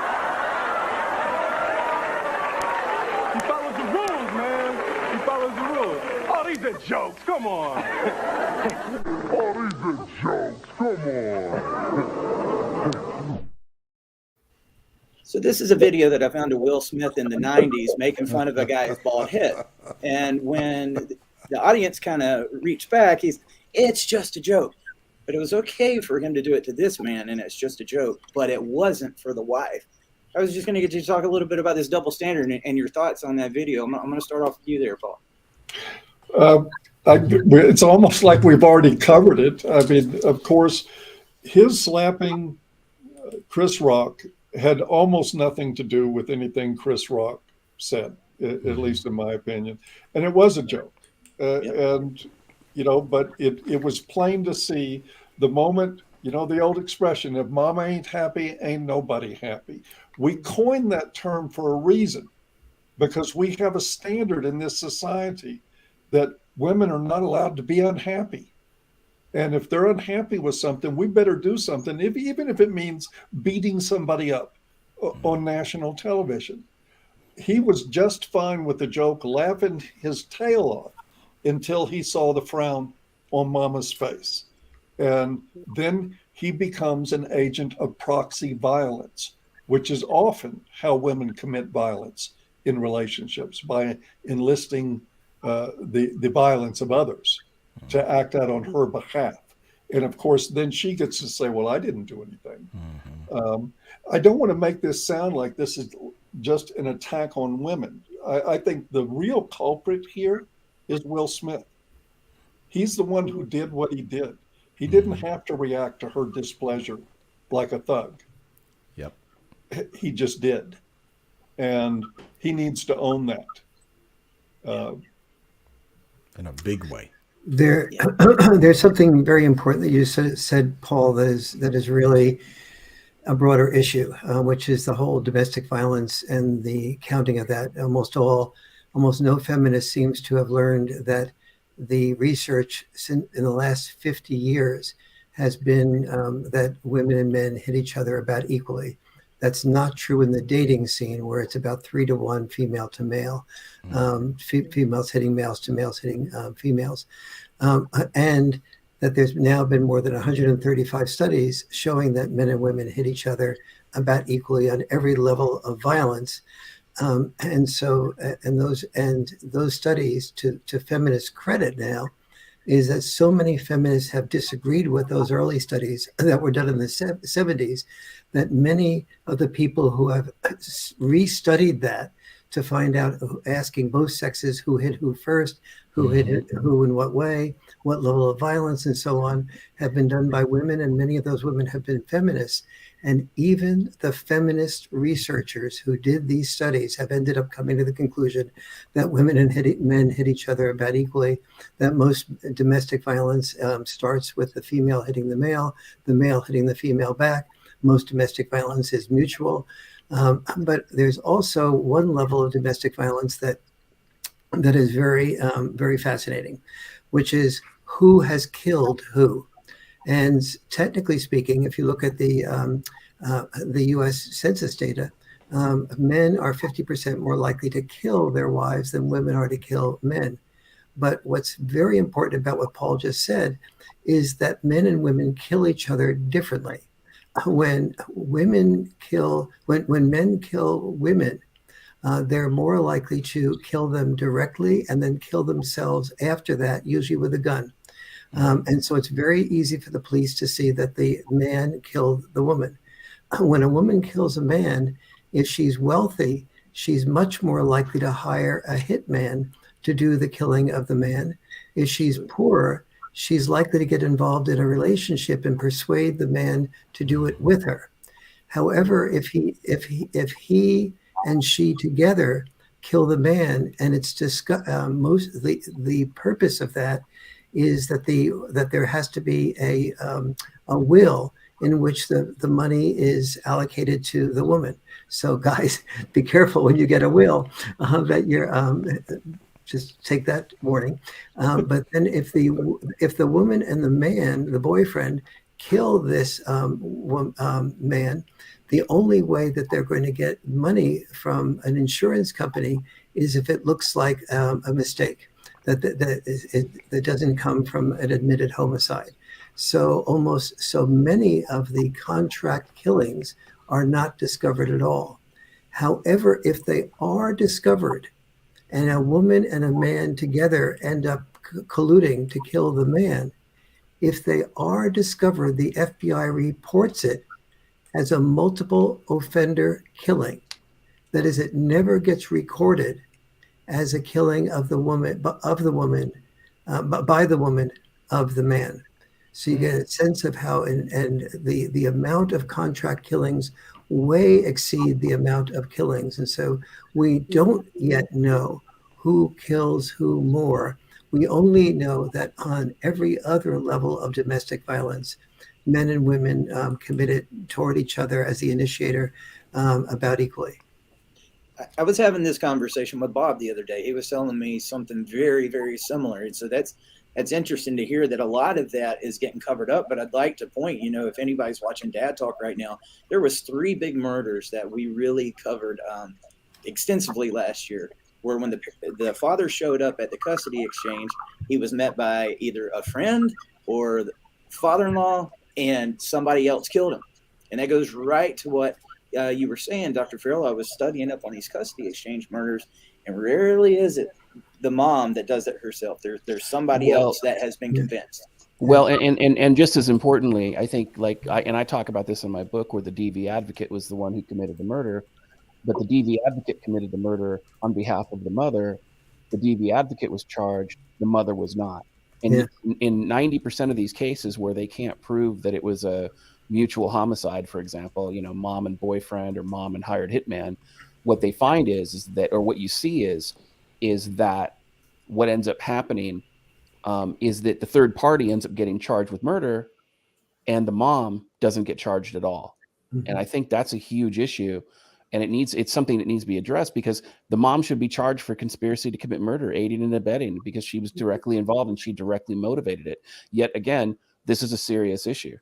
He follows the rules, man. He follows the rules. Oh, these are jokes. Come on. Oh, these are jokes. Come on. So this is a video that I found of Will Smith in the 90s making fun of a guy with bald head. And when the audience kind of reached back, it's just a joke. But it was okay for him to do it to this man, and it's just a joke. But it wasn't for the wife. I was just going to get you to talk a little bit about this double standard and your thoughts on that video. I'm going to start off with you there, Paul. It's almost like we've already covered it. I mean, of course, his slapping Chris Rock had almost nothing to do with anything Chris Rock said, at least in my opinion. And it was a joke. And, but it was plain to see the moment, the old expression, if mama ain't happy, ain't nobody happy. We coined that term for a reason, because we have a standard in this society that women are not allowed to be unhappy. And if they're unhappy with something, we better do something, even if it means beating somebody up on national television. He was just fine with the joke, laughing his tail off until he saw the frown on mama's face. And then he becomes an agent of proxy violence, which is often how women commit violence in relationships, by enlisting the violence of others to act out on her behalf. And of course, then she gets to say, well, I didn't do anything. I don't want to make this sound like this is just an attack on women. I think the real culprit here is Will Smith. He's the one who did what he did. He didn't have to react to her displeasure like a thug. Yep. He just did. And he needs to own that. In a big way. There's something very important that you said, Paul, that is really a broader issue, which is the whole domestic violence and the counting of that. Almost no feminist seems to have learned that the research in the last 50 years has been that women and men hit each other about equally. That's not true in the dating scene, where it's about 3-to-1 female to male, females hitting males to males hitting females. And that there's now been more than 135 studies showing that men and women hit each other about equally on every level of violence. And those studies, to feminists' credit now, is that so many feminists have disagreed with those early studies that were done in the 70s, that many of the people who have restudied that to find out, asking both sexes who hit who first, who hit who in what way, what level of violence, and so on, have been done by women, and many of those women have been feminists. And even the feminist researchers who did these studies have ended up coming to the conclusion that women and men hit each other about equally, that most domestic violence starts with the female hitting the male hitting the female back. Most domestic violence is mutual. But there's also one level of domestic violence that is very, very fascinating, which is who has killed who. And technically speaking, if you look at the U.S. Census data, men are 50% more likely to kill their wives than women are to kill men. But what's very important about what Paul just said is that men and women kill each other differently. When men kill women, they're more likely to kill them directly and then kill themselves after that, usually with a gun. And so it's very easy for the police to see that the man killed the woman. When a woman kills a man, if she's wealthy, she's much more likely to hire a hitman to do the killing of the man. If she's poor, she's likely to get involved in a relationship and persuade the man to do it with her. However, if he and she together kill the man, and it's the purpose of that is that there has to be a will in which the money is allocated to the woman. So guys, be careful when you get a will that you're just take that warning. But then if the woman and the man, the boyfriend, kill this man, the only way that they're going to get money from an insurance company is if it looks like a mistake, that doesn't come from an admitted homicide. So many of the contract killings are not discovered at all. However, if they are discovered and a woman and a man together end up colluding to kill the man, if they are discovered, the FBI reports it as a multiple offender killing. That is, it never gets recorded as a killing of the woman, by the woman of the man. So you get a sense of how, and the amount of contract killings way exceed the amount of killings. And so we don't yet know who kills who more. We only know that on every other level of domestic violence, men and women committed toward each other as the initiator about equally. I was having this conversation with Bob the other day. He was telling me something very, very similar. And so that's interesting to hear that a lot of that is getting covered up. But I'd like to point, if anybody's watching Dad Talk right now, there was 3 big murders that we really covered extensively last year, where when the father showed up at the custody exchange, he was met by either a friend or the father-in-law, and somebody else killed him. And that goes right to what you were saying, Dr. Farrell. I was studying up on these custody exchange murders, and rarely is it the mom that does it herself. There's somebody else that has been convinced. Well, and just as importantly, I think, I talk about this in my book, where the DV advocate was the one who committed the murder. but the DV advocate committed the murder on behalf of the mother. The DV advocate was charged, the mother was not. And in 90% of these cases where they can't prove that it was a mutual homicide, for example, mom and boyfriend or mom and hired hitman, what they find is that, or what you see is that what ends up happening is that the third party ends up getting charged with murder and the mom doesn't get charged at all. And I think that's a huge issue. And it's something that needs to be addressed, because the mom should be charged for conspiracy to commit murder, aiding and abetting, because she was directly involved and she directly motivated it. Yet again, this is a serious issue.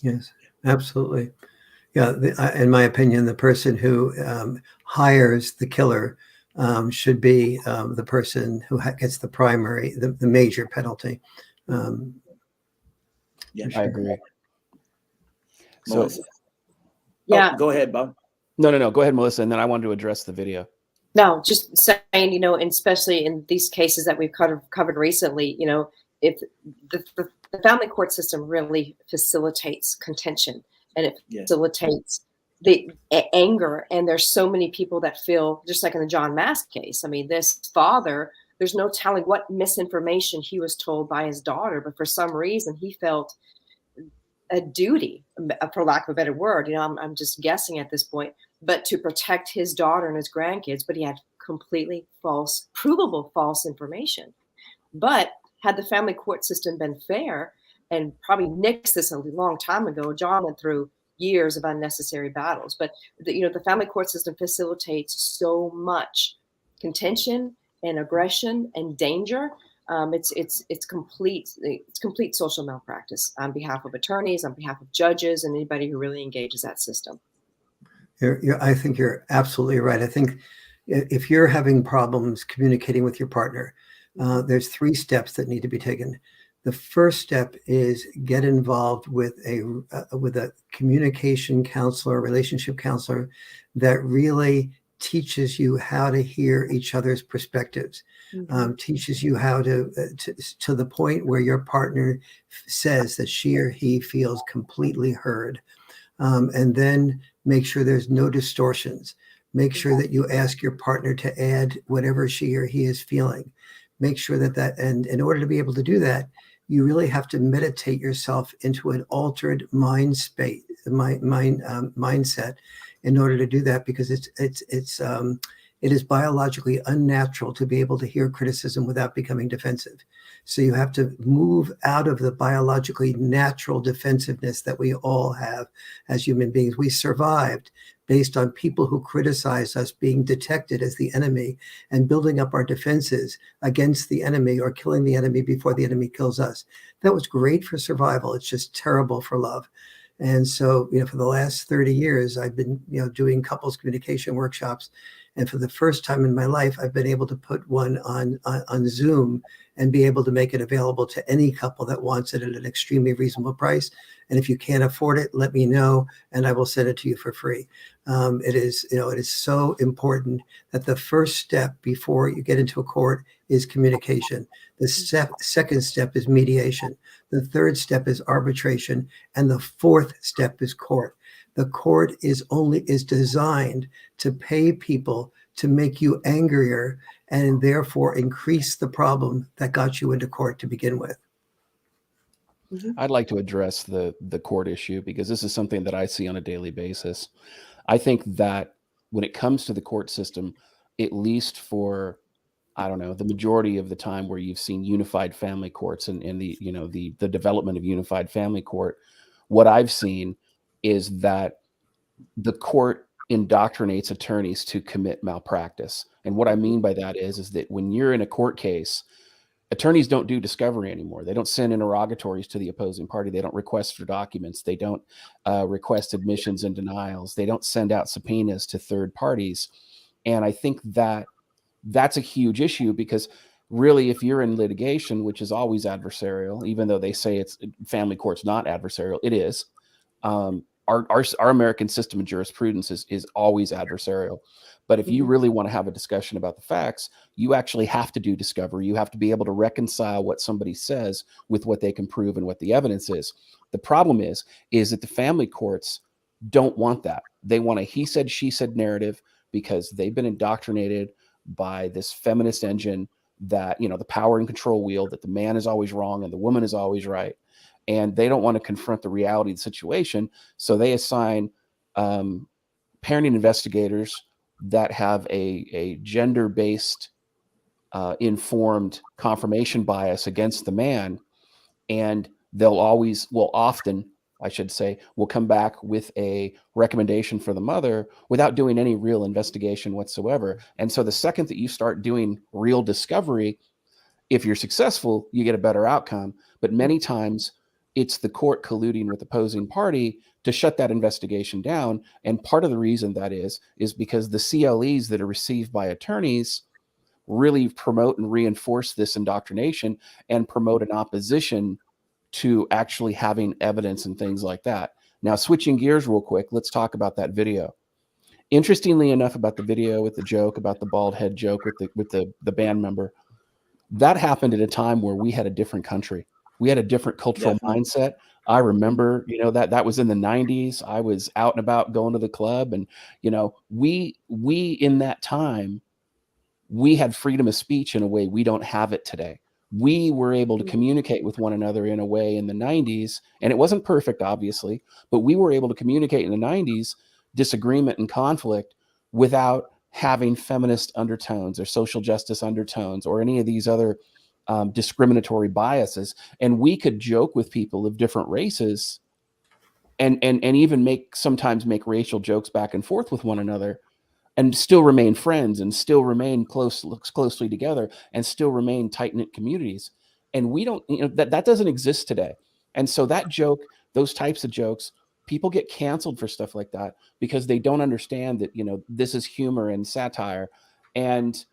Yes, absolutely. Yeah, in my opinion, the person who hires the killer should be the person who gets the major penalty. Yeah, I agree. Melissa. So, Yeah. Go ahead, Bob. No. Go ahead, Melissa. And then I wanted to address the video. No, just saying, and especially in these cases that we've covered recently, if the family court system really facilitates contention, and it facilitates the anger. And there's so many people that feel, just like in the John Mask case. I mean, this father, there's no telling what misinformation he was told by his daughter, but for some reason he felt a duty, for lack of a better word, I'm just guessing at this point, but to protect his daughter and his grandkids, but he had completely provable false information. But had the family court system been fair, and probably nixed this a long time ago, John went through years of unnecessary battles, but the family court system facilitates so much contention and aggression and danger. It's complete social malpractice on behalf of attorneys, on behalf of judges, and anybody who really engages that system. I think you're absolutely right. I think if you're having problems communicating with your partner, there's 3 steps that need to be taken. The first step is get involved with a communication counselor, relationship counselor that really teaches you how to hear each other's perspectives, teaches you how to the point where your partner says that she or he feels completely heard. And then make sure there's no distortions. Make sure that you ask your partner to add whatever she or he is feeling. Make sure and in order to be able to do that, you really have to meditate yourself into an altered mindset in order to do that, because it is biologically unnatural to be able to hear criticism without becoming defensive. So you have to move out of the biologically natural defensiveness that we all have as human beings. We survived based on people who criticized us being detected as the enemy and building up our defenses against the enemy or killing the enemy before the enemy kills us. That was great for survival. It's just terrible for love. And so, for the last 30 years, I've been, doing couples communication workshops. And for the first time in my life, I've been able to put one on Zoom and be able to make it available to any couple that wants it at an extremely reasonable price. And if you can't afford it, let me know, and I will send it to you for free. It is so important that the first step before you get into a court is communication. The second step is mediation. The third step is arbitration. And the fourth step is court. The court is designed to pay people to make you angrier and therefore increase the problem that got you into court to begin with. I'd like to address the court issue, because this is something that I see on a daily basis. I think that when it comes to the court system, at least for, the majority of the time where you've seen unified family courts and the development of unified family court, what I've seen is that the court indoctrinates attorneys to commit malpractice. And what I mean by that is that when you're in a court case, attorneys don't do discovery anymore. They don't send interrogatories to the opposing party. They don't request for documents. They don't request admissions and denials. They don't send out subpoenas to third parties. And I think that that's a huge issue, because really, if you're in litigation, which is always adversarial, even though they say it's family court's not adversarial, it is. Our American system of jurisprudence is always adversarial. But if you really want to have a discussion about the facts, you actually have to do discovery. You have to be able to reconcile what somebody says with what they can prove and what the evidence is. The problem is that the family courts don't want that. They want a he said, she said narrative because they've been indoctrinated by this feminist engine that, the power and control wheel, that the man is always wrong and the woman is always right. And they don't want to confront the reality of the situation. So they assign parenting investigators that have a gender-based informed confirmation bias against the man. And often, I should say, will come back with a recommendation for the mother without doing any real investigation whatsoever. And so the second that you start doing real discovery, if you're successful, you get a better outcome. But many times it's the court colluding with the opposing party to shut that investigation down. And part of the reason that is because the CLEs that are received by attorneys really promote and reinforce this indoctrination and promote an opposition to actually having evidence and things like that. Now, switching gears real quick, let's talk about that video. Interestingly enough, about the video with the joke about the bald head joke with the band member, that happened at a time where we had a different country. We had a different cultural mindset. I remember, that was in the 90s. I was out and about going to the club, and we in that time, we had freedom of speech in a way we don't have it today. We were able to communicate with one another in a way in the 90s, and it wasn't perfect, obviously, but we were able to communicate in the 90s, disagreement and conflict, without having feminist undertones or social justice undertones or any of these other discriminatory biases. And we could joke with people of different races and even sometimes make racial jokes back and forth with one another, and still remain friends and still remain closely together and still remain tight-knit communities. And we don't, that doesn't exist today. And so that joke, those types of jokes, people get canceled for stuff like that because they don't understand that, this is humor and satire. And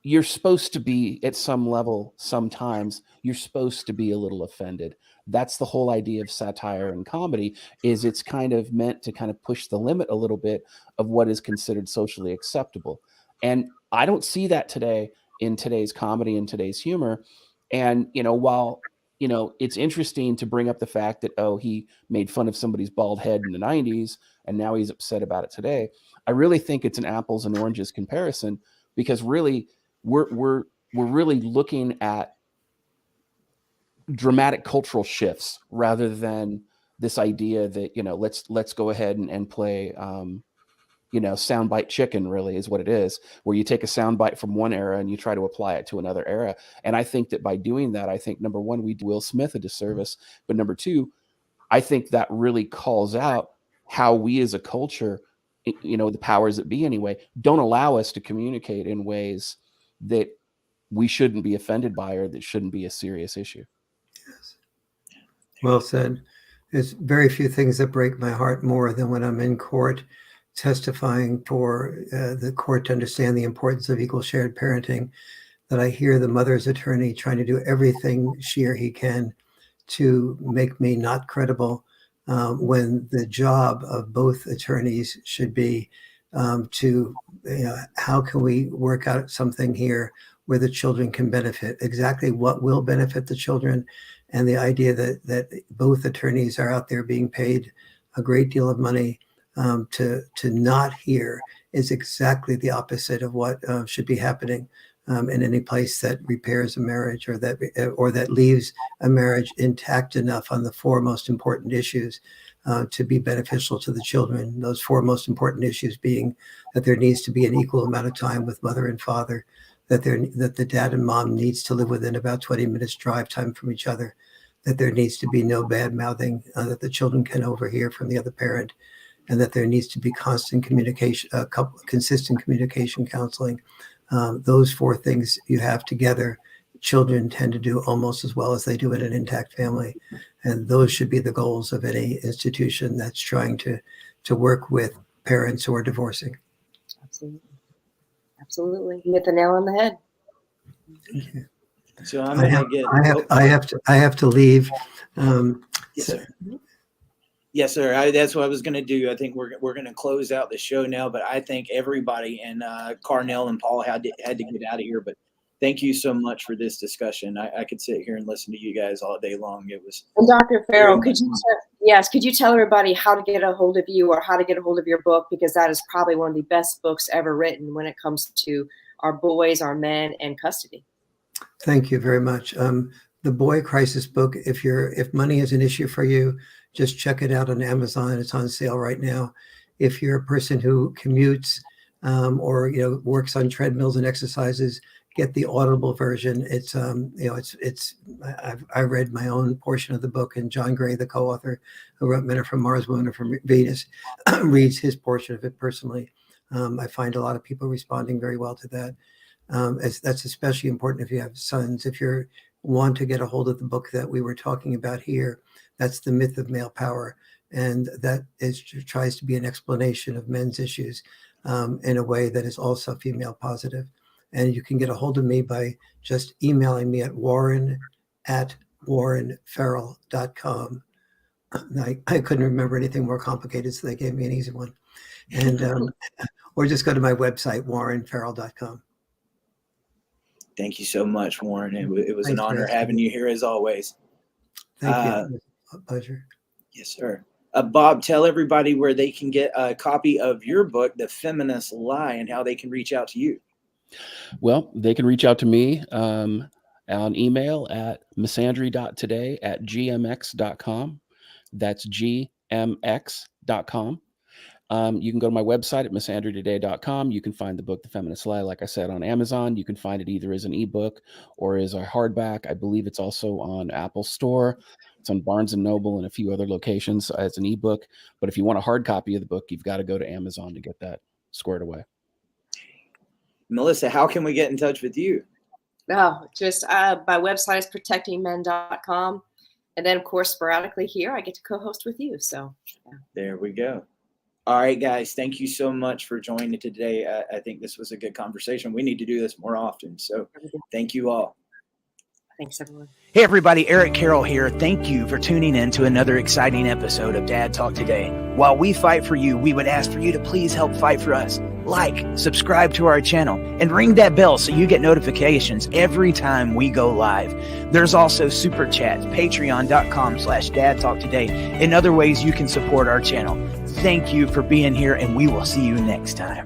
you're supposed to be, at some level, sometimes you're supposed to be a little offended. That's the whole idea of satire and comedy, is it's kind of meant to kind of push the limit a little bit of what is considered socially acceptable. And I don't see that today in today's comedy and today's humor. And, while, it's interesting to bring up the fact that, he made fun of somebody's bald head in the 90s and now he's upset about it today, I really think it's an apples and oranges comparison, because really we're really looking at dramatic cultural shifts rather than this idea that, let's go ahead and play, soundbite chicken, really is what it is, where you take a soundbite from one era and you try to apply it to another era. And I think that by doing that, I think, number one, we do Will Smith a disservice, but number two, I think that really calls out how we as a culture, the powers that be anyway, don't allow us to communicate in ways that we shouldn't be offended by or that shouldn't be a serious issue. Yes. Well said. There's very few things that break my heart more than when I'm in court testifying for the court to understand the importance of equal shared parenting, that I hear the mother's attorney trying to do everything she or he can to make me not credible, when the job of both attorneys should be to, how can we work out something here where the children can benefit, exactly what will benefit the children. And the idea that both attorneys are out there being paid a great deal of money to not hear is exactly the opposite of what should be happening in any place that repairs a marriage or that leaves a marriage intact enough on the four most important issues to be beneficial to the children. Those four most important issues being that there needs to be an equal amount of time with mother and father, that the dad and mom needs to live within about 20 minutes drive time from each other, that there needs to be no bad mouthing that the children can overhear from the other parent, and that there needs to be constant communication, consistent communication counseling. Those four things you have together, children tend to do almost as well as they do in an intact family. And those should be the goals of any institution that's trying to work with parents who are divorcing. Absolutely. Absolutely. You hit the nail on the head. Thank you. So I'm going to get. I have to leave. Yes, sir. Yes, sir. That's what I was going to do. I think we're going to close out the show now, but I think everybody and Carnell and Paul had to get out of here. But thank you so much for this discussion. I could sit here and listen to you guys all day long. It was. And Dr. Farrell, Yes. Could you tell everybody how to get a hold of you or how to get a hold of your book? Because that is probably one of the best books ever written when it comes to our boys, our men, and custody. Thank you very much. The Boy Crisis book, if money is an issue for you, just check it out on Amazon. It's on sale right now. If you're a person who commutes or works on treadmills and exercises, get the Audible version. It's I read my own portion of the book, and John Gray, the co-author who wrote Men Are From Mars, Women Are From Venus, reads his portion of it personally. I find a lot of people responding very well to that. That's especially important if you have sons. If you want to get a hold of the book that we were talking about here, that's The Myth of Male Power, and that tries to be an explanation of men's issues in a way that is also female positive. And you can get a hold of me by just emailing me at warren@warrenfarrell.com. I couldn't remember anything more complicated, so they gave me an easy one. And or just go to my website, warrenfarrell.com. Thank you so much, Warren. It was Thanks an honor having you here as always. Thank you. A pleasure. Yes, sir. Bob, tell everybody where they can get a copy of your book, The Feminist Lie, and how they can reach out to you. Well, they can reach out to me on email at misandry.today@gmx.com. That's gmx.com. You can go to my website at misandrytoday.com. You can find the book, The Feminist Lie, like I said, on Amazon. You can find it either as an ebook or as a hardback. I believe it's also on Apple Store. It's on Barnes & Noble and a few other locations as an ebook. But if you want a hard copy of the book, you've got to go to Amazon to get that squared away. Melissa, how can we get in touch with you? No, just my website is protectingmen.com. And then, of course, sporadically here, I get to co-host with you. So yeah. There we go. All right, guys, thank you so much for joining today. I think this was a good conversation. We need to do this more often. So thank you all. Thanks, everyone. Hey, everybody. Eric Carroll here. Thank you for tuning in to another exciting episode of Dad Talk Today. While we fight for you, we would ask for you to please help fight for us. Like, subscribe to our channel, and ring that bell so you get notifications every time we go live. There's also Super Chats, patreon.com/Dad Talk Today, and other ways you can support our channel. Thank you for being here, and we will see you next time.